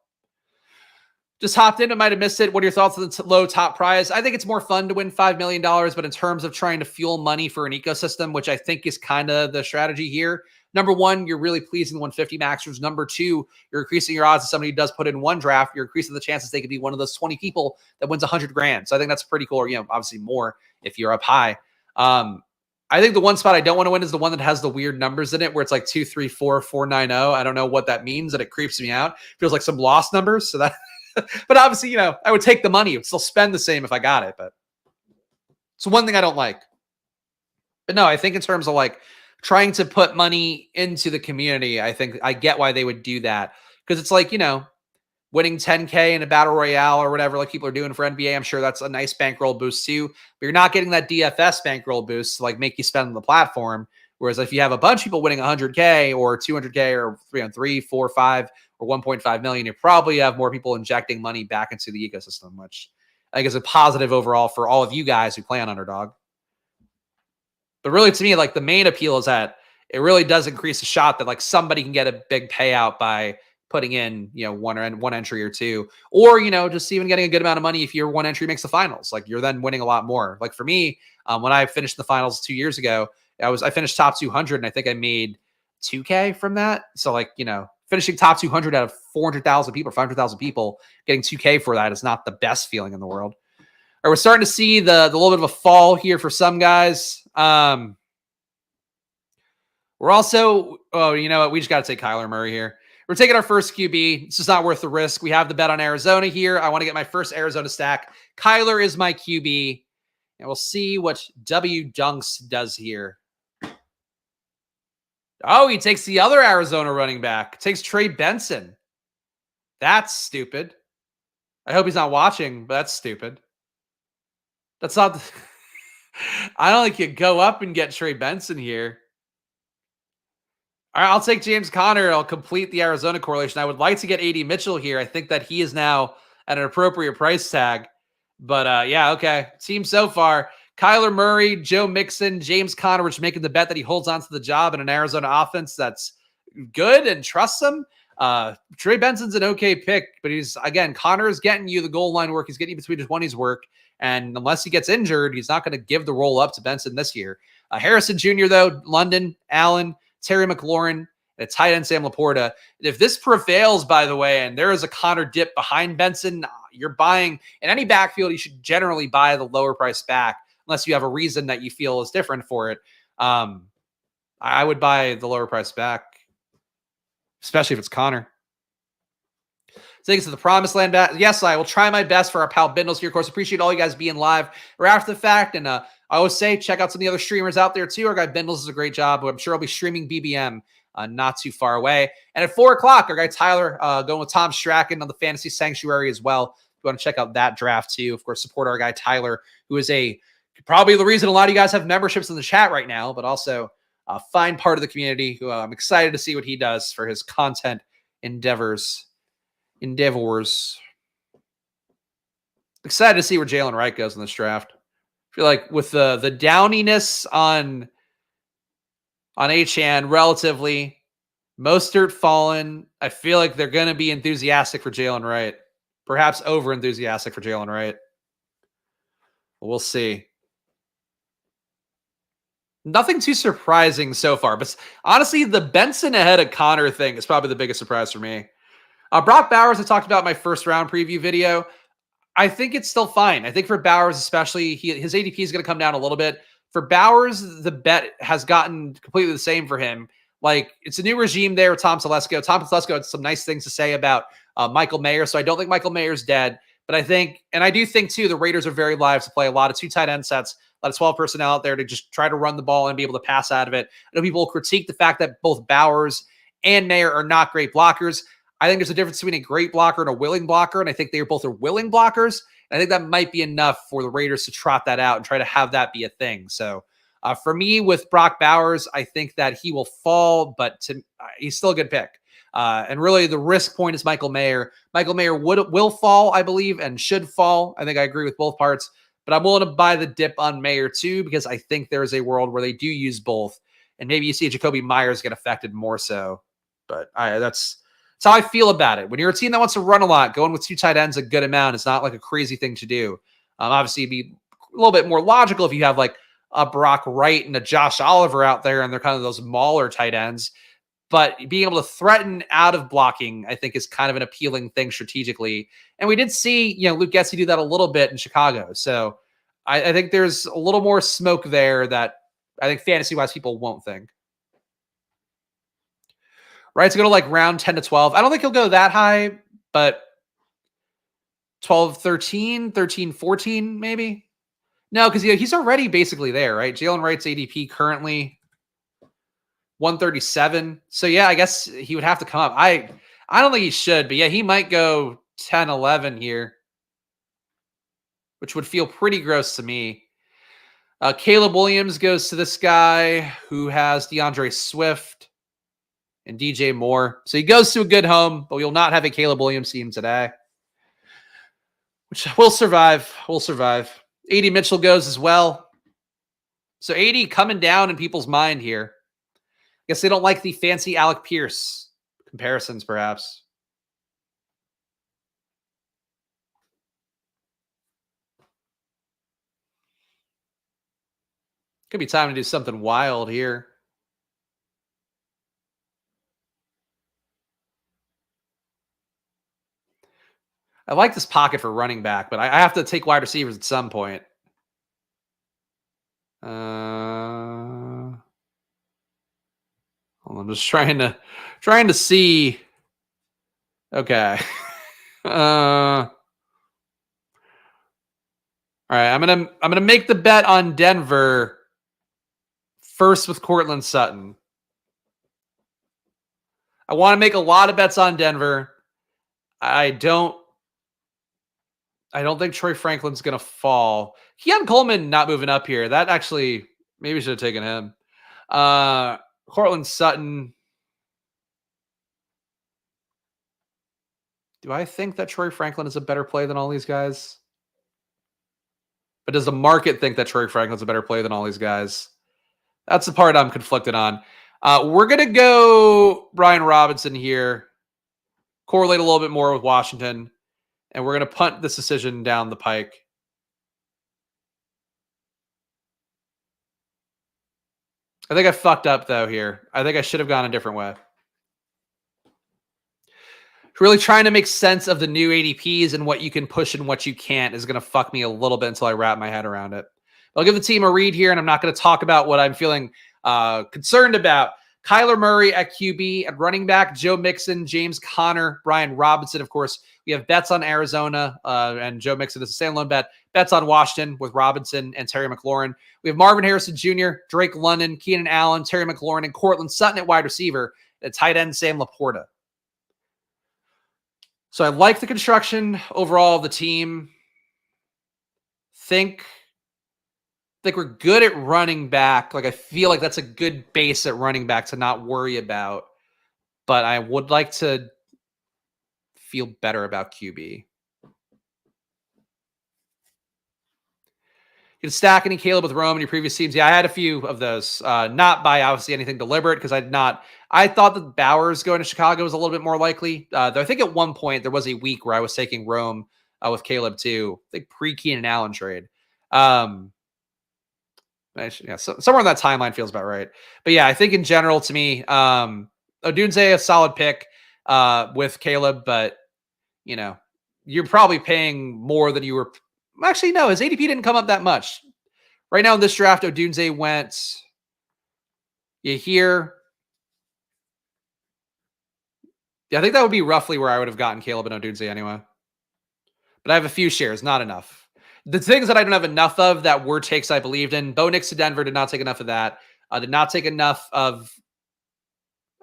Just hopped in. I might have missed it. What are your thoughts on the low top prize? I think it's more fun to win $5 million, but in terms of trying to fuel money for an ecosystem, which I think is kind of the strategy here. Number one, you're really pleasing the 150 maxers. Number two, you're increasing your odds if somebody who does put in one draft. You're increasing the chances they could be one of those 20 people that wins 100 grand. So I think that's pretty cool. Or, obviously more if you're up high. I think the one spot I don't want to win is the one that has the weird numbers in it where it's like 234 490. I don't know what that means, and it creeps me out. Feels like some lost numbers. So that, but obviously, I would take the money. I would still spend the same if I got it. But it's one thing I don't like. But no, I think in terms of like trying to put money into the community, I think I get why they would do that. Because it's like, winning 10K in a battle royale or whatever, like people are doing for NBA. I'm sure that's a nice bankroll boost too, but you're not getting that DFS bankroll boost to like make you spend on the platform. Whereas if you have a bunch of people winning 100K or 200K or 3 on 3, 4, 5, or 1.5 million, you probably have more people injecting money back into the ecosystem, which I think is a positive overall for all of you guys who play on Underdog. But really, to me, like the main appeal is that it really does increase the shot that like somebody can get a big payout by putting in, one entry or two, or, just even getting a good amount of money if your one entry makes the finals. Like you're then winning a lot more. Like for me, when I finished the finals 2 years ago, I finished top 200 and I think I made 2K from that. So like, finishing top 200 out of 400,000 people or 500,000 people, getting 2K for that is not the best feeling in the world. All right, we're starting to see the little bit of a fall here for some guys. We're also, you know what? We just got to take Kyler Murray here. We're taking our first QB. It's just not worth the risk. We have the bet on Arizona here. I want to get my first Arizona stack. Kyler is my QB. And we'll see what W Dunks does here. Oh, he takes the other Arizona running back. Takes Trey Benson. That's stupid. I hope he's not watching, but that's stupid. That's not... I don't think you go up and get Trey Benson here. All right, I'll take James Conner. I'll complete the Arizona correlation. I would like to get A.D. Mitchell here. I think that he is now at an appropriate price tag. But yeah, okay. Team so far, Kyler Murray, Joe Mixon, James Conner, which making the bet that he holds on to the job in an Arizona offense that's good and trusts him. Trey Benson's an okay pick, but Connor is getting you the goal line work. He's getting you between his 20s work. And unless he gets injured, he's not going to give the role up to Benson this year. Harrison Jr., though, London, Allen, Terry McLaurin, and a tight end Sam Laporta. If this prevails, by the way, and there is a Connor dip behind Benson, you're buying in any backfield. You should generally buy the lower price back unless you have a reason that you feel is different for it. I would buy the lower price back, especially if it's Connor. Take us to the promised land. Yes, I will try my best for our pal Bindles here. Of course, appreciate all you guys being live or after the fact. And I always say check out some of the other streamers out there too. Our guy Bendels does a great job. I'm sure I'll be streaming BBM not too far away. And at 4 o'clock, our guy Tyler going with Tom Strachan on the Fantasy Sanctuary as well. If you want to check out that draft too, of course, support our guy Tyler, who is probably the reason a lot of you guys have memberships in the chat right now, but also a fine part of the community who I'm excited to see what he does for his content endeavors. Excited to see where Jalen Wright goes in this draft. I feel like with the downiness on Achane relatively, Mostert fallen, I feel like they're going to be enthusiastic for Jalen Wright. Perhaps over-enthusiastic for Jalen Wright. We'll see. Nothing too surprising so far. But honestly, the Benson ahead of Connor thing is probably the biggest surprise for me. Brock Bowers, I talked about in my first round preview video. I think it's still fine. I think for Bowers especially, his ADP is going to come down a little bit. For Bowers, the bet has gotten completely the same for him. Like, it's a new regime there with Tom Telesco. Tom Telesco had some nice things to say about Michael Mayer, so I don't think Michael Mayer's dead. But I think, and I do think too, the Raiders are very live to play a lot of 2 tight end sets, a lot of 12 personnel out there to just try to run the ball and be able to pass out of it. I know people will critique the fact that both Bowers and Mayer are not great blockers. I think there's a difference between a great blocker and a willing blocker, and I think they both are willing blockers. And I think that might be enough for the Raiders to trot that out and try to have that be a thing. So for me, with Brock Bowers, I think that he will fall, but he's still a good pick. And really, the risk point is Michael Mayer. Michael Mayer will fall, I believe, and should fall. I think I agree with both parts. But I'm willing to buy the dip on Mayer too, because I think there is a world where they do use both. And maybe you see Jacoby Myers get affected more so. But that's how I feel about it. When you're a team that wants to run a lot, going with 2 tight ends a good amount is not like a crazy thing to do. Obviously, it'd be a little bit more logical if you have like a Brock Wright and a Josh Oliver out there, and they're kind of those mauler tight ends. But being able to threaten out of blocking, I think, is kind of an appealing thing strategically. And we did see, Luke Getsy do that a little bit in Chicago. So I think there's a little more smoke there that I think fantasy-wise people won't think. Right, to go to like round 10 to 12. I don't think he'll go that high, but 12, 13, 13, 14 maybe. No, because he's already basically there, right? Jalen Wright's ADP currently 137. So yeah, I guess he would have to come up. I don't think he should, but yeah, he might go 10, 11 here, which would feel pretty gross to me. Caleb Williams goes to this guy who has DeAndre Swift and DJ Moore. So he goes to a good home, but we will not have a Caleb Williams team today, which will survive. We'll survive. AD Mitchell goes as well. So AD coming down in people's mind here. I guess they don't like the fancy Alec Pierce comparisons, perhaps. Could be time to do something wild here. I like this pocket for running back, but I have to take wide receivers at some point. I'm just trying to see. Okay. All right, I'm gonna make the bet on Denver first with Cortland Sutton. I want to make a lot of bets on Denver. I don't think Troy Franklin's going to fall. Keon Coleman not moving up here. That actually, maybe should have taken him. Cortland Sutton. Do I think that Troy Franklin is a better play than all these guys? But does the market think that Troy Franklin's a better play than all these guys? That's the part I'm conflicted on. We're going to go Brian Robinson here. Correlate a little bit more with Washington. And we're going to punt this decision down the pike. I think I fucked up, though, here. I think I should have gone a different way. Really trying to make sense of the new ADPs and what you can push and what you can't is going to fuck me a little bit until I wrap my head around it. I'll give the team a read here, and I'm not going to talk about what I'm feeling concerned about. Kyler Murray at QB. At running back, Joe Mixon, James Conner, Brian Robinson. Of course, we have bets on Arizona, and Joe Mixon is a standalone bet. Bets on Washington with Robinson and Terry McLaurin. We have Marvin Harrison Jr., Drake London, Keenan Allen, Terry McLaurin, and Cortland Sutton at wide receiver. At tight end, Sam Laporta. So I like the construction overall of the team. Think we're good at running back. Like, I feel like that's a good base at running back to not worry about. But I would like to feel better about QB. You can stack any Caleb with Rome in your previous teams. Yeah, I had a few of those. Not by obviously anything deliberate, because I thought that Bowers going to Chicago was a little bit more likely. Though I think at one point there was a week where I was taking Rome with Caleb too. I think pre-Keenan Allen trade. Yeah, so somewhere on that timeline feels about right. But yeah, I think in general, to me, Odunze a solid pick with Caleb, but you're probably paying more than you were. Actually, no, his ADP didn't come up that much. Right now in this draft, Odunze went here. Yeah, I think that would be roughly where I would have gotten Caleb and Odunze anyway. But I have a few shares, not enough. The things that I don't have enough of that were takes I believed in. Bo Nix to Denver, did not take enough of that. Did not take enough of,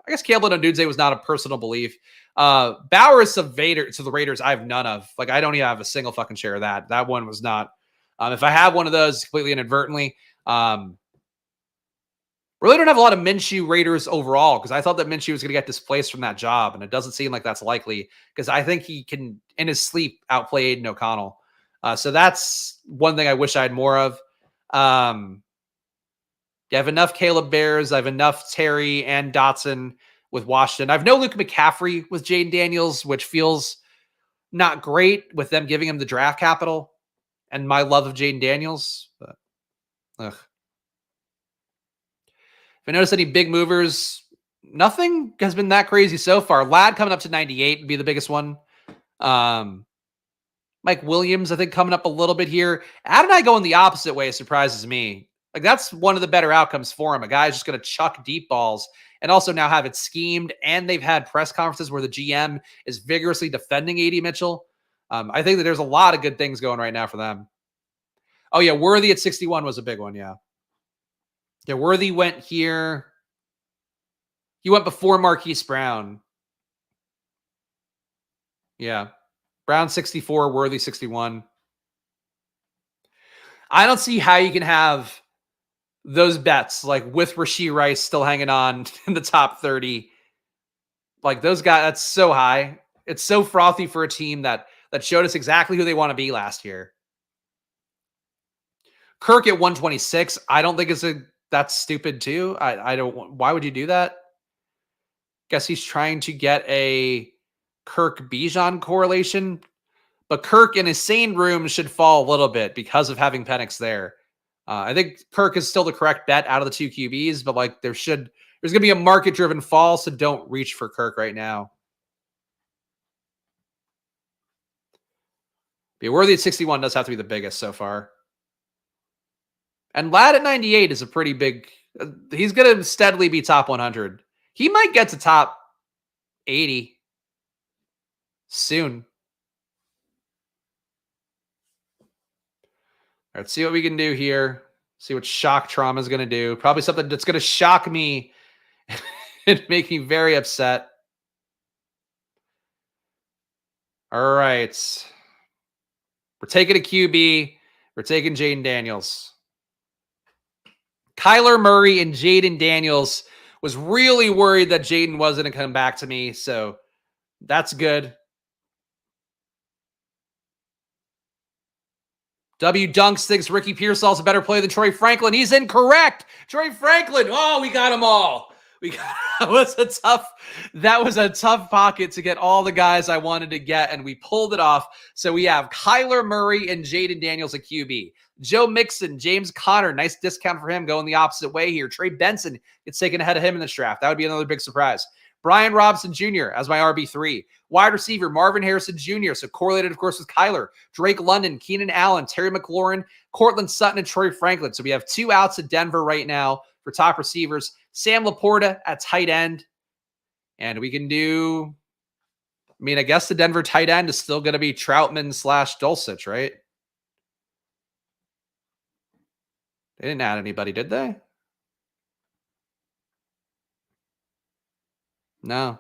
I guess Caleb and Odunze was not a personal belief. Bowers to the Raiders, I have none of. Like, I don't even have a single fucking share of that. That one was not. If I have one of those, completely inadvertently. Really don't have a lot of Minshew Raiders overall, because I thought that Minshew was going to get displaced from that job, and it doesn't seem like that's likely, because I think he can, in his sleep, outplay Aiden O'Connell. So that's one thing I wish I had more of. I have enough Caleb Bears. I have enough Terry and Dotson with Washington. I have no Luke McCaffrey with Jaden Daniels, which feels not great with them giving him the draft capital and my love of Jaden Daniels. But, if I notice any big movers, nothing has been that crazy so far. Ladd coming up to 98 would be the biggest one. Mike Williams, I think, coming up a little bit here. Adonai going the opposite way surprises me. Like, that's one of the better outcomes for him. A guy's just going to chuck deep balls and also now have it schemed. And they've had press conferences where the GM is vigorously defending A.D. Mitchell. I think that there's a lot of good things going right now for them. Oh, yeah, Worthy at 61 was a big one, yeah. Yeah, Worthy went here. He went before Marquise Brown. Yeah. Brown 64, Worthy 61. I don't see how you can have those bets, like with Rashee Rice still hanging on in the top 30. Like, those guys, that's so high. It's so frothy for a team that showed us exactly who they want to be last year. Kirk at 126. I don't think that's stupid too. I don't. Why would you do that? Guess he's trying to get a Kirk Bijan correlation, but Kirk in his sane room should fall a little bit because of having Penix there. I think Kirk is still the correct bet out of the two QBs, but like there's going to be a market driven fall, so don't reach for Kirk right now. Be Worthy at 61 does have to be the biggest so far. And Ladd at 98 is a pretty big. He's going to steadily be top 100. He might get to top 80 soon. All right, see what we can do here. See what shock trauma is going to do. Probably something that's going to shock me and make me very upset. All right. We're taking a QB. We're taking Jaden Daniels. Kyler Murray and Jaden Daniels. Was really worried that Jaden wasn't going to come back to me, so that's good. W. Dunks thinks Ricky Pearsall's a better player than Troy Franklin. He's incorrect. Troy Franklin. Oh, we got them all. That was a tough pocket to get all the guys I wanted to get, and we pulled it off. So we have Kyler Murray and Jaden Daniels at QB. Joe Mixon, James Conner, nice discount for him going the opposite way here. Trey Benson gets taken ahead of him in this draft. That would be another big surprise. Brian Robinson Jr. as my RB3. Wide receiver, Marvin Harrison Jr., so correlated, of course, with Kyler. Drake London, Keenan Allen, Terry McLaurin, Cortland Sutton, and Troy Franklin. So we have 2 outs at Denver right now for top receivers. Sam Laporta at tight end. And we can do, I mean, I guess the Denver tight end is still going to be Troutman / Dulcich, right? They didn't add anybody, did they? No.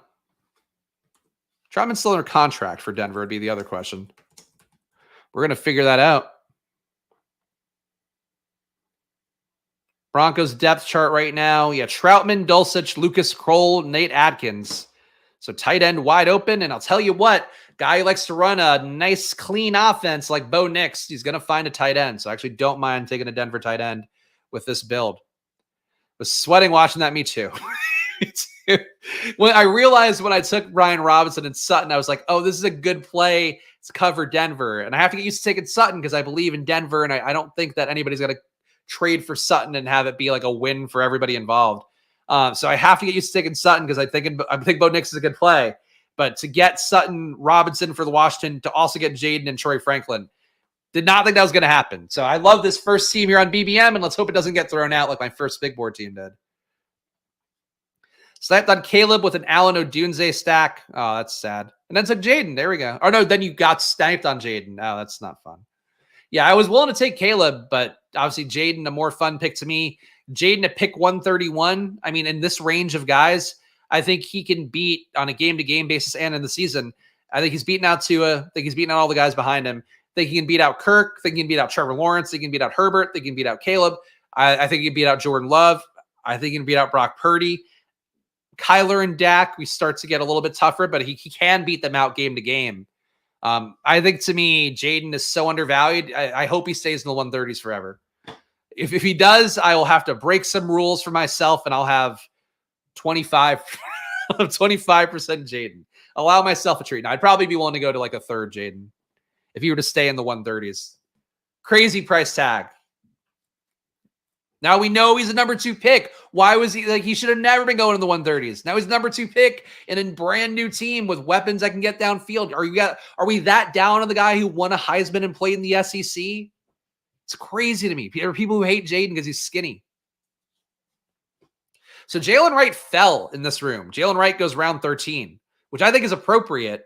Troutman's still under contract for Denver would be the other question. We're going to figure that out. Broncos depth chart right now. Yeah, Troutman, Dulcich, Lucas Kroll, Nate Atkins. So tight end wide open. And I'll tell you what, guy who likes to run a nice, clean offense like Bo Nix, he's going to find a tight end. So I actually don't mind taking a Denver tight end with this build. Was sweating watching that, me too. When I realized when I took Brian Robinson and Sutton, I was like, oh, this is a good play to cover Denver. And I have to get used to taking Sutton because I believe in Denver, and I don't think that anybody's going to trade for Sutton and have it be like a win for everybody involved. So I have to get used to taking Sutton because I think Bo Nix is a good play. But to get Sutton, Robinson for the Washington, to also get Jaden and Troy Franklin, did not think that was going to happen. So I love this first team here on BBM, and let's hope it doesn't get thrown out like my first big board team did. Slapped on Caleb with an Allen Odunze stack. Oh, that's sad. And then took Jaden. There we go. Or no, then you got sniped on Jaden. Oh, that's not fun. Yeah, I was willing to take Caleb, but obviously Jaden, a more fun pick to me. Jaden at pick 131. I mean, in this range of guys, I think he can beat on a game-to-game basis and in the season. I think he's beaten out Tua. I think he's beaten out all the guys behind him. I think he can beat out Kirk. I think he can beat out Trevor Lawrence. I think he can beat out Herbert. I think he can beat out Caleb. I think he can beat out Jordan Love. I think he can beat out Brock Purdy. Kyler and Dak, we start to get a little bit tougher, but he can beat them out game to game. I think, to me, Jaden is so undervalued. I hope he stays in the 130s forever. If he does, I will have to break some rules for myself, and I'll have 25% Jaden. Allow myself a treat. Now, I'd probably be willing to go to like a third Jaden if he were to stay in the 130s. Crazy price tag. Now we know he's a number 2 pick. Why was he like, he should have never been going in the 130s. Now he's number 2 pick in a brand new team with weapons that can get downfield. Are we that down on the guy who won a Heisman and played in the SEC? It's crazy to me. There are people who hate Jaden because he's skinny. So Jalen Wright fell in this room. Jalen Wright goes round 13, which I think is appropriate.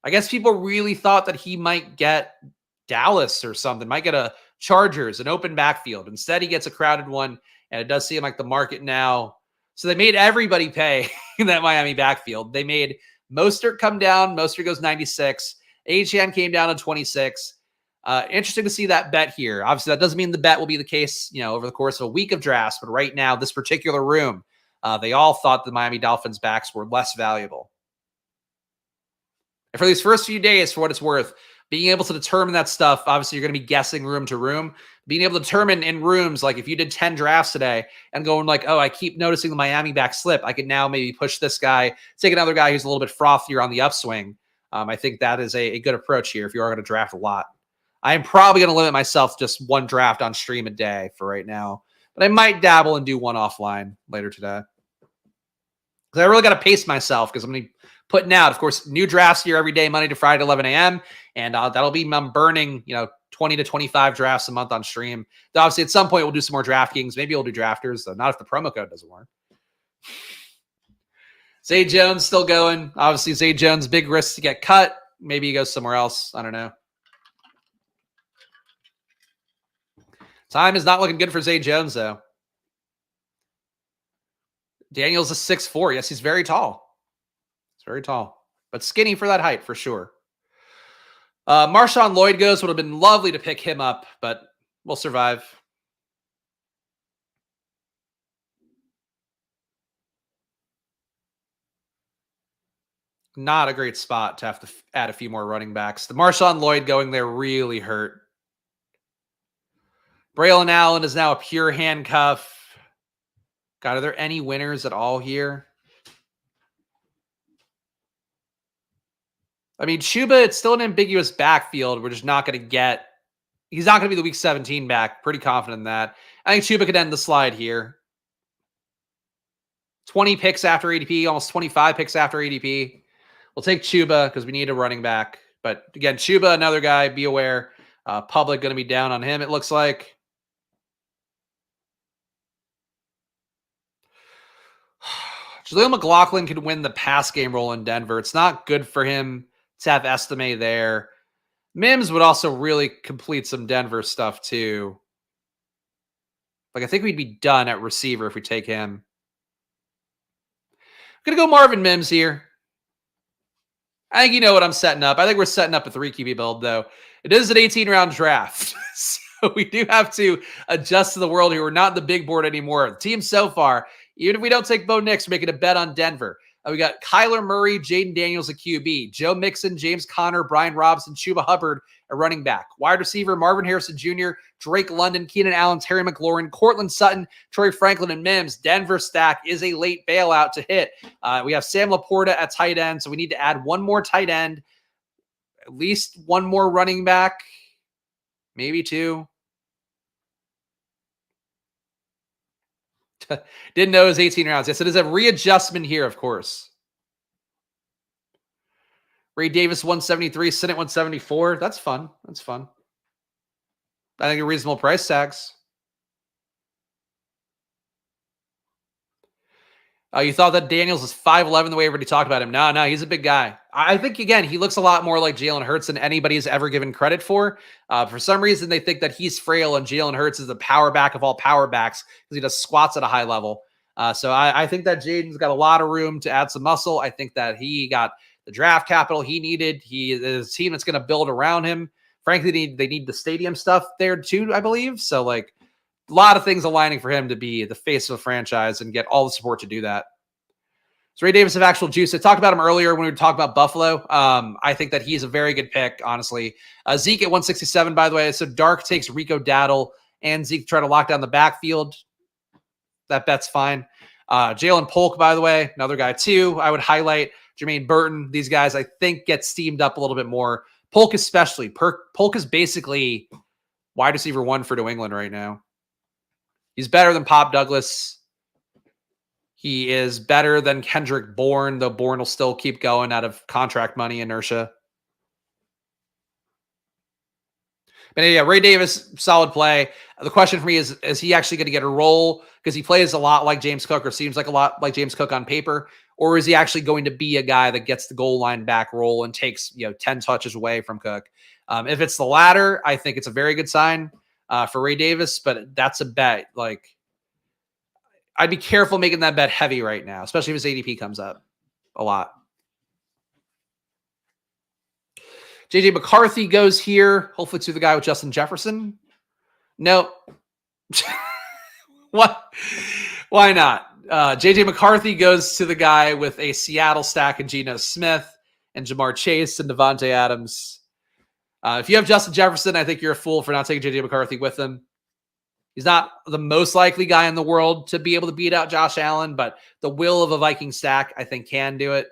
I guess people really thought that he might get Dallas or something, might get a Chargers, an open backfield. Instead, he gets a crowded one, and it does seem like the market now. So they made everybody pay in that Miami backfield. They made Mostert come down. Mostert goes 96. Achane came down to 26. Interesting to see that bet here. Obviously, that doesn't mean the bet will be the case, over the course of a week of drafts. But right now, this particular room, they all thought the Miami Dolphins backs were less valuable. And for these first few days, for what it's worth, being able to determine that stuff, obviously you're going to be guessing room to room. Being able to determine in rooms, like if you did 10 drafts today and going like, oh, I keep noticing the Miami back slip, I could now maybe push this guy, take another guy who's a little bit frothier on the upswing. I think that is a good approach here if you are going to draft a lot. I am probably going to limit myself to just one draft on stream a day for right now, but I might dabble and do one offline later today. Because I really got to pace myself because I'm going to be putting out, of course, new drafts here every day, Monday to Friday, 11 a.m. And that'll be burning, 20 to 25 drafts a month on stream. Though obviously, at some point, we'll do some more DraftKings. Maybe we'll do drafters, though not if the promo code doesn't work. Zay Jones still going. Obviously, Zay Jones, big risk to get cut. Maybe he goes somewhere else. I don't know. Time is not looking good for Zay Jones, though. Daniel's a 6'4". Yes, he's very tall. He's very tall, but skinny for that height, for sure. Marshawn Lloyd goes. Would have been lovely to pick him up, but we'll survive. Not a great spot to have to add a few more running backs. The Marshawn Lloyd going there really hurt. Braylon Allen is now a pure handcuff. God, are there any winners at all here? I mean, Chuba, it's still an ambiguous backfield. We're just not going to get... He's not going to be the week 17 back. Pretty confident in that. I think Chuba could end the slide here. 20 picks after ADP, almost 25 picks after ADP. We'll take Chuba because we need a running back. But again, Chuba, another guy, be aware. Public going to be down on him, it looks like. Jaleel McLaughlin could win the pass game role in Denver. It's not good for him to have Estime there. Mims would also really complete some Denver stuff too. Like, I think we'd be done at receiver if we take him. I'm going to go Marvin Mims here. I think you know what I'm setting up. I think we're setting up a 3 QB build, though. It is an 18-round draft. So we do have to adjust to the world here. We're not in the big board anymore. The team so far, even if we don't take Bo Nix, we're making a bet on Denver. We got Kyler Murray, Jaden Daniels at QB, Joe Mixon, James Conner, Brian Robinson, Chuba Hubbard at running back, wide receiver Marvin Harrison Jr., Drake London, Keenan Allen, Terry McLaurin, Cortland Sutton, Troy Franklin, and Mims. Denver stack is a late bailout to hit. We have Sam Laporta at tight end, so we need to add one more tight end, at least one more running back, maybe 2. Didn't know it was 18 rounds. Yes, it is a readjustment here, of course. Ray Davis, 173. Sinnott, 174. That's fun. That's fun. I think a reasonable price tags. You thought that Daniels was 5'11" the way everybody talked about him. No, he's a big guy. I think, again, he looks a lot more like Jalen Hurts than anybody's ever given credit for. For some reason, they think that he's frail and Jalen Hurts is the power back of all power backs because he does squats at a high level. So I think that Jaden's got a lot of room to add some muscle. I think that he got the draft capital he needed. He is a team that's going to build around him. Frankly, they need the stadium stuff there too, I believe. So, like, a lot of things aligning for him to be the face of a franchise and get all the support to do that. So Ray Davis of actual juice. I talked about him earlier when we were talking about Buffalo. I think that he's a very good pick, honestly. Zeke at 167, by the way. So Dark takes Rico Daddle and Zeke to try to lock down the backfield. That bet's fine. Jalen Polk, by the way, another guy too. I would highlight Jermaine Burton. These guys, I think, get steamed up a little bit more. Polk especially. Polk is basically wide receiver 1 for New England right now. He's better than Pop Douglas. He is better than Kendrick Bourne, though Bourne will still keep going out of contract money inertia. But yeah, Ray Davis, solid play. The question for me is he actually going to get a role? Because he plays a lot like James Cook, or seems like a lot like James Cook on paper. Or is he actually going to be a guy that gets the goal line back role and takes 10 touches away from Cook? If it's the latter, I think it's a very good sign for Ray Davis, but that's a bet. Like, I'd be careful making that bet heavy right now, especially if his ADP comes up a lot. JJ McCarthy goes here. Hopefully to the guy with Justin Jefferson. No. What? Why not? JJ McCarthy goes to the guy with a Seattle stack and Geno Smith and Jamar Chase and Devontae Adams. If you have Justin Jefferson, I think you're a fool for not taking JJ McCarthy with him. He's not the most likely guy in the world to be able to beat out Josh Allen, but the will of a Viking stack, I think, can do it.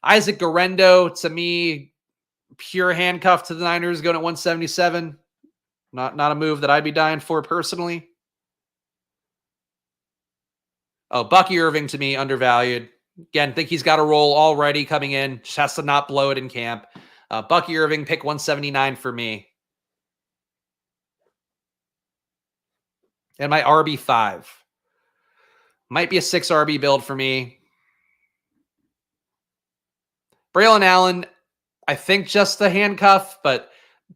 Isaac Garendo, to me, pure handcuff to the Niners, going at 177. Not a move that I'd be dying for personally. Oh, Bucky Irving, to me, undervalued. Again, think he's got a role already coming in. Just has to not blow it in camp. Bucky Irving, pick 179 for me. And my RB5. Might be a 6 RB build for me. Braylon Allen, I think just the handcuff, but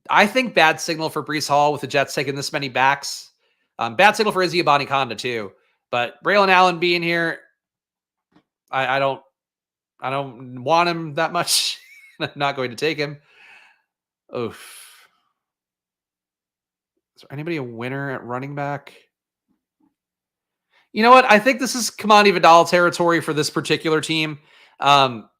I think bad signal for Breece Hall with the Jets taking this many backs. Bad signal for Izzy Abanikanda too. But Braylon Allen being here, I don't want him that much. I'm not going to take him. Oof. Is there anybody a winner at running back? You know what? I think this is Kamani Vidal territory for this particular team.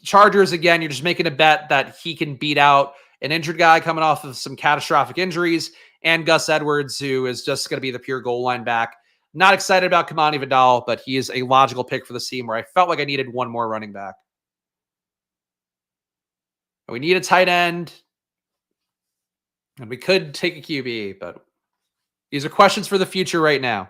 Chargers, again, you're just making a bet that he can beat out an injured guy coming off of some catastrophic injuries, and Gus Edwards, who is just going to be the pure goal line back. Not excited about Kamani Vidal, but he is a logical pick for this team where I felt like I needed one more running back. We need a tight end, and we could take a QB, but these are questions for the future right now.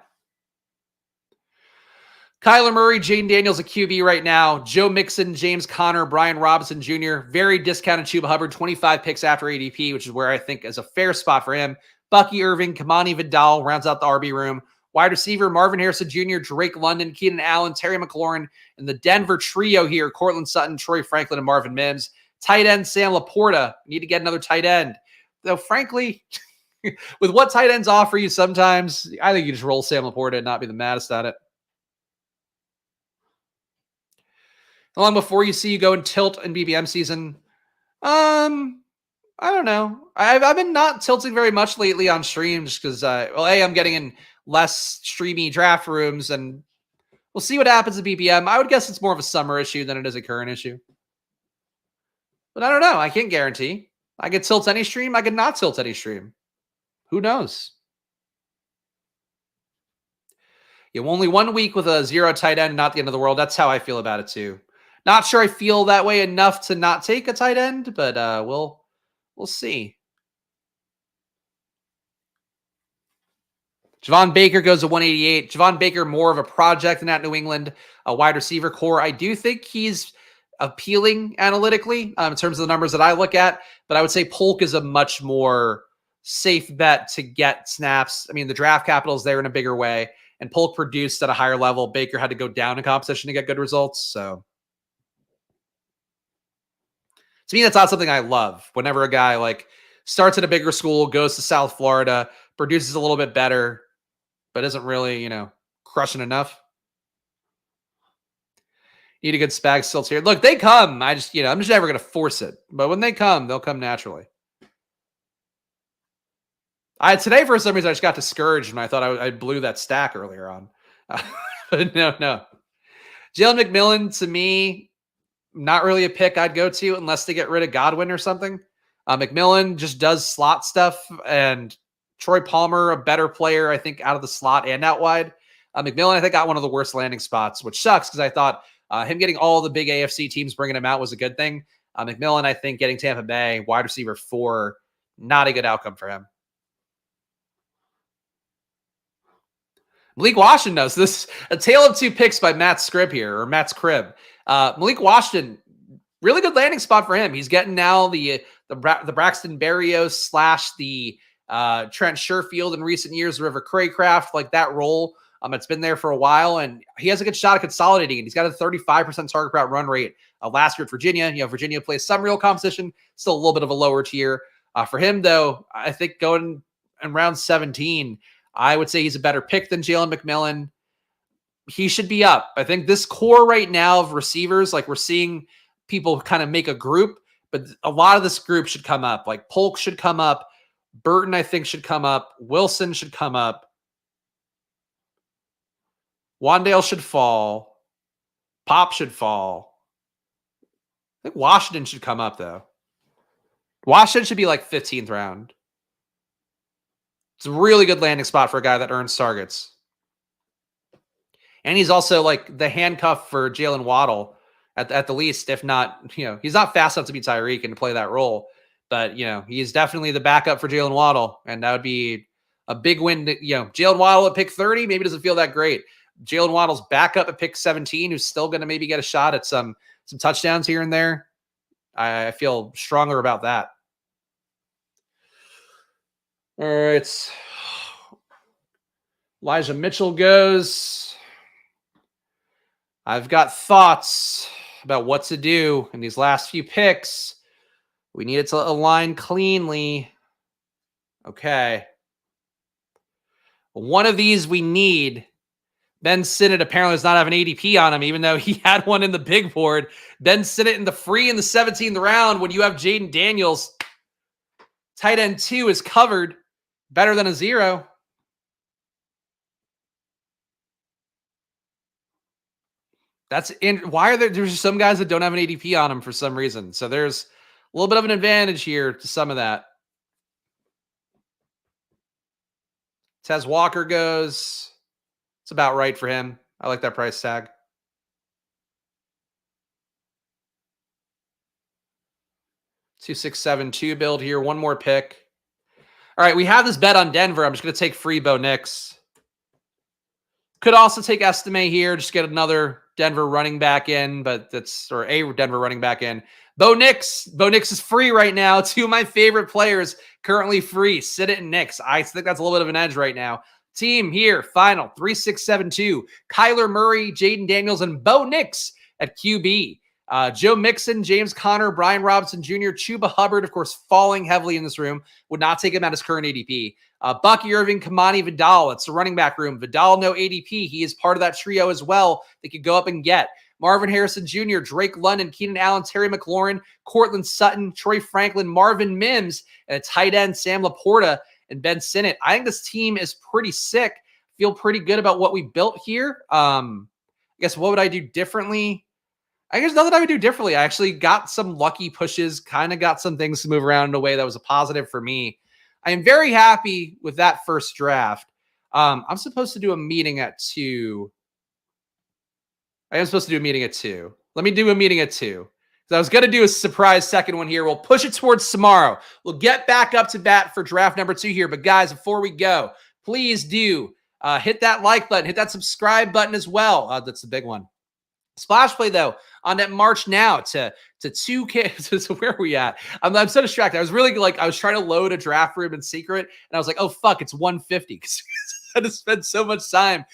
Kyler Murray, Jaden Daniels, a QB right now. Joe Mixon, James Conner, Brian Robinson Jr. Very discounted Chuba Hubbard, 25 picks after ADP, which is where I think is a fair spot for him. Bucky Irving, Kamani Vidal rounds out the RB room. Wide receiver, Marvin Harrison Jr., Drake London, Keenan Allen, Terry McLaurin, and the Denver trio here, Cortland Sutton, Troy Franklin, and Marvin Mims. Tight end, Sam Laporta. Need to get another tight end. Though, frankly, with what tight ends offer you sometimes, I think you just roll Sam Laporta and not be the maddest at it. How long before you see you go and tilt in BBM season? I don't know. I've been not tilting very much lately on streams because, I'm getting in less streamy draft rooms, and we'll see what happens at BBM. I would guess it's more of a summer issue than it is a current issue. But I don't know. I can't guarantee. I could tilt any stream. I could not tilt any stream. Who knows? Only 1 week with a 0 tight end, not the end of the world. That's how I feel about it too. Not sure I feel that way enough to not take a tight end, but we'll see. Javon Baker goes to 188. Javon Baker, more of a project than at New England, a wide receiver core. I do think he's appealing analytically in terms of the numbers that I look at, but I would say Polk is a much more safe bet to get snaps. I mean, the draft capital is there in a bigger way, and Polk produced at a higher level. Baker had to go down in competition to get good results. So to me, that's not something I love. Whenever a guy like starts at a bigger school, goes to South Florida, produces a little bit better, but isn't really, crushing enough. Need a good Spags tilt here. Look, they come. I'm just never going to force it. But when they come, they'll come naturally. Today, for some reason, I just got discouraged when I thought I blew that stack earlier on. But no. Jalen McMillan, to me, not really a pick I'd go to unless they get rid of Godwin or something. McMillan just does slot stuff, and Troy Palmer, a better player, I think, out of the slot and out wide. McMillan, I think, got one of the worst landing spots, which sucks because I thought him getting all the big AFC teams bringing him out was a good thing. McMillan, I think, getting Tampa Bay, wide receiver 4, not a good outcome for him. Malik Washington knows this. A tale of two picks by Matt's Crib. Malik Washington, really good landing spot for him. He's getting now the Braxton Berrios / the Trent Sherfield in recent years, River Craycraft, like that role. It's been there for a while, and he has a good shot at consolidating. And he's got a 35% target route run rate last year at Virginia. Virginia plays some real competition, still a little bit of a lower tier. For him, though, I think going in round 17, I would say he's a better pick than Jalen McMillan. He should be up. I think this core right now of receivers, like we're seeing people kind of make a group, but a lot of this group should come up. Like Polk should come up. Burton, I think, should come up. Wilson should come up. Wandale should fall. Pop should fall. I think Washington should come up, though. Washington should be like 15th round. It's a really good landing spot for a guy that earns targets. And he's also like the handcuff for Jalen Waddle at the least, if not, he's not fast enough to be Tyreek and to play that role. But, he's definitely the backup for Jalen Waddle. And that would be a big win. Jalen Waddle at pick 30 maybe doesn't feel that great. Jalen Waddle's backup at pick 17, who's still going to maybe get a shot at some touchdowns here and there. I feel stronger about that. All right. Elijah Mitchell goes. I've got thoughts about what to do in these last few picks. We need it to align cleanly. Okay. One of these we need. Ben Sinnott apparently does not have an ADP on him, even though he had one in the big board. Ben Sinnott in the free in the 17th round when you have Jaden Daniels. Tight end 2 is covered. Better than a 0. Why are there's some guys that don't have an ADP on them for some reason. So there's a little bit of an advantage here to some of that. Tez Walker goes. It's about right for him. I like that price tag. $2,672 build here. One more pick. All right, we have this bet on Denver. I'm just going to take free Bo Nix. Could also take Estime here. Just get another Denver running back in, but a Denver running back in. Bo Nix. Bo Nix is free right now. 2 of my favorite players currently free. Sinnott and Nix. I think that's a little bit of an edge right now. Team here, final 3672. Kyler Murray, Jaden Daniels, and Bo Nix at QB. Joe Mixon, James Conner, Brian Robinson Jr., Chuba Hubbard, of course, falling heavily in this room. Would not take him at his current ADP. Bucky Irving, Kamani Vidal. It's the running back room. Vidal, no ADP. He is part of that trio as well. They could go up and get. Marvin Harrison Jr., Drake London, Keenan Allen, Terry McLaurin, Cortland Sutton, Troy Franklin, Marvin Mims, and a tight end, Sam Laporta and Ben Sinnott. I think this team is pretty sick. Feel pretty good about what we built here. I guess what would I do differently? I guess nothing I would do differently. I actually got some lucky pushes, kind of got some things to move around in a way that was a positive for me. I am very happy with that first draft. I'm supposed to do a meeting at 2. I am supposed to do a meeting at 2. Let me do a meeting at 2. So I was going to do a surprise second one here. We'll push it towards tomorrow. We'll get back up to bat for draft number 2 here. But guys, before we go, please do hit that like button, hit that subscribe button as well. That's the big one. Splash Play, though, on that march now to 2K. So where are we at? I'm so distracted. I was really I was trying to load a draft room in secret, and I was like, oh, fuck, it's 150. Because I had to spend so much time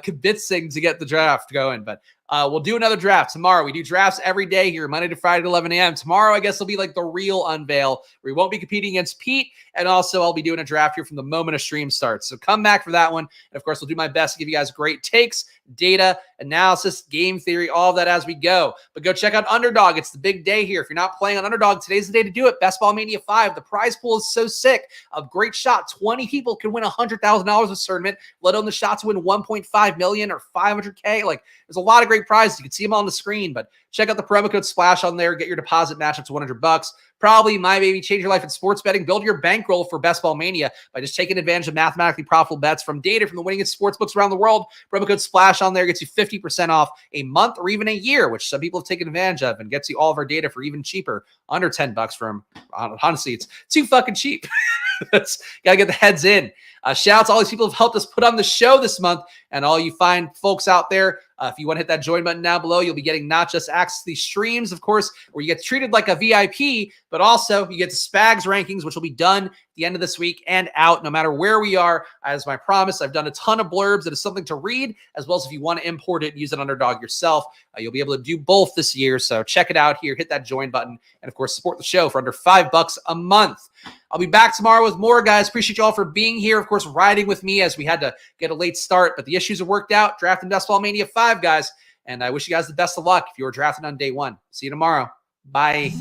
convincing to get the draft going. But we'll do another draft tomorrow. We do drafts every day here, Monday to Friday at 11 a.m. Tomorrow, I guess, will be like the real unveil. We won't be competing against Pete. And also, I'll be doing a draft here from the moment a stream starts. So come back for that one. And of course, we'll do my best to give you guys great takes, data, analysis, game theory, all of that as we go. But go check out Underdog. It's the big day here. If you're not playing on Underdog, today's the day to do it. Best Ball Mania 5. The prize pool is so sick. A great shot. 20 people can win $100,000 this tournament, let alone the shot to win 1.5 million or 500K. Like, there's a lot of great prizes. You can see them on the screen, but check out the promo code SPLASH on there. Get your deposit match up to $100. Probably my baby. Change your life in sports betting. Build your bankroll for Best Ball Mania by just taking advantage of mathematically profitable bets from data from the winningest sports books around the world. Promo code SPLASH on there gets you 50% off a month or even a year, which some people have taken advantage of, and gets you all of our data for even cheaper, under $10 from, honestly, it's too fucking cheap. That's got to get the heads in. Shout out to all these people who have helped us put on the show this month, and all you fine folks out there. If you want to hit that join button down below, you'll be getting not just access to these streams, of course, where you get treated like a VIP, but also you get the Spags rankings, which will be done at the end of this week and out no matter where we are. As my promise, I've done a ton of blurbs. It is something to read, as well as if you want to import it and use it Underdog yourself, you'll be able to do both this year. So check it out here. Hit that join button, and of course, support the show for under $5 a month. I'll be back tomorrow with more, guys. Appreciate you all for being here. Of course, riding with me as we had to get a late start, but the issues have worked out. Drafting Best Ball Mania 5, guys. And I wish you guys the best of luck if you were drafted on day 1. See you tomorrow. Bye.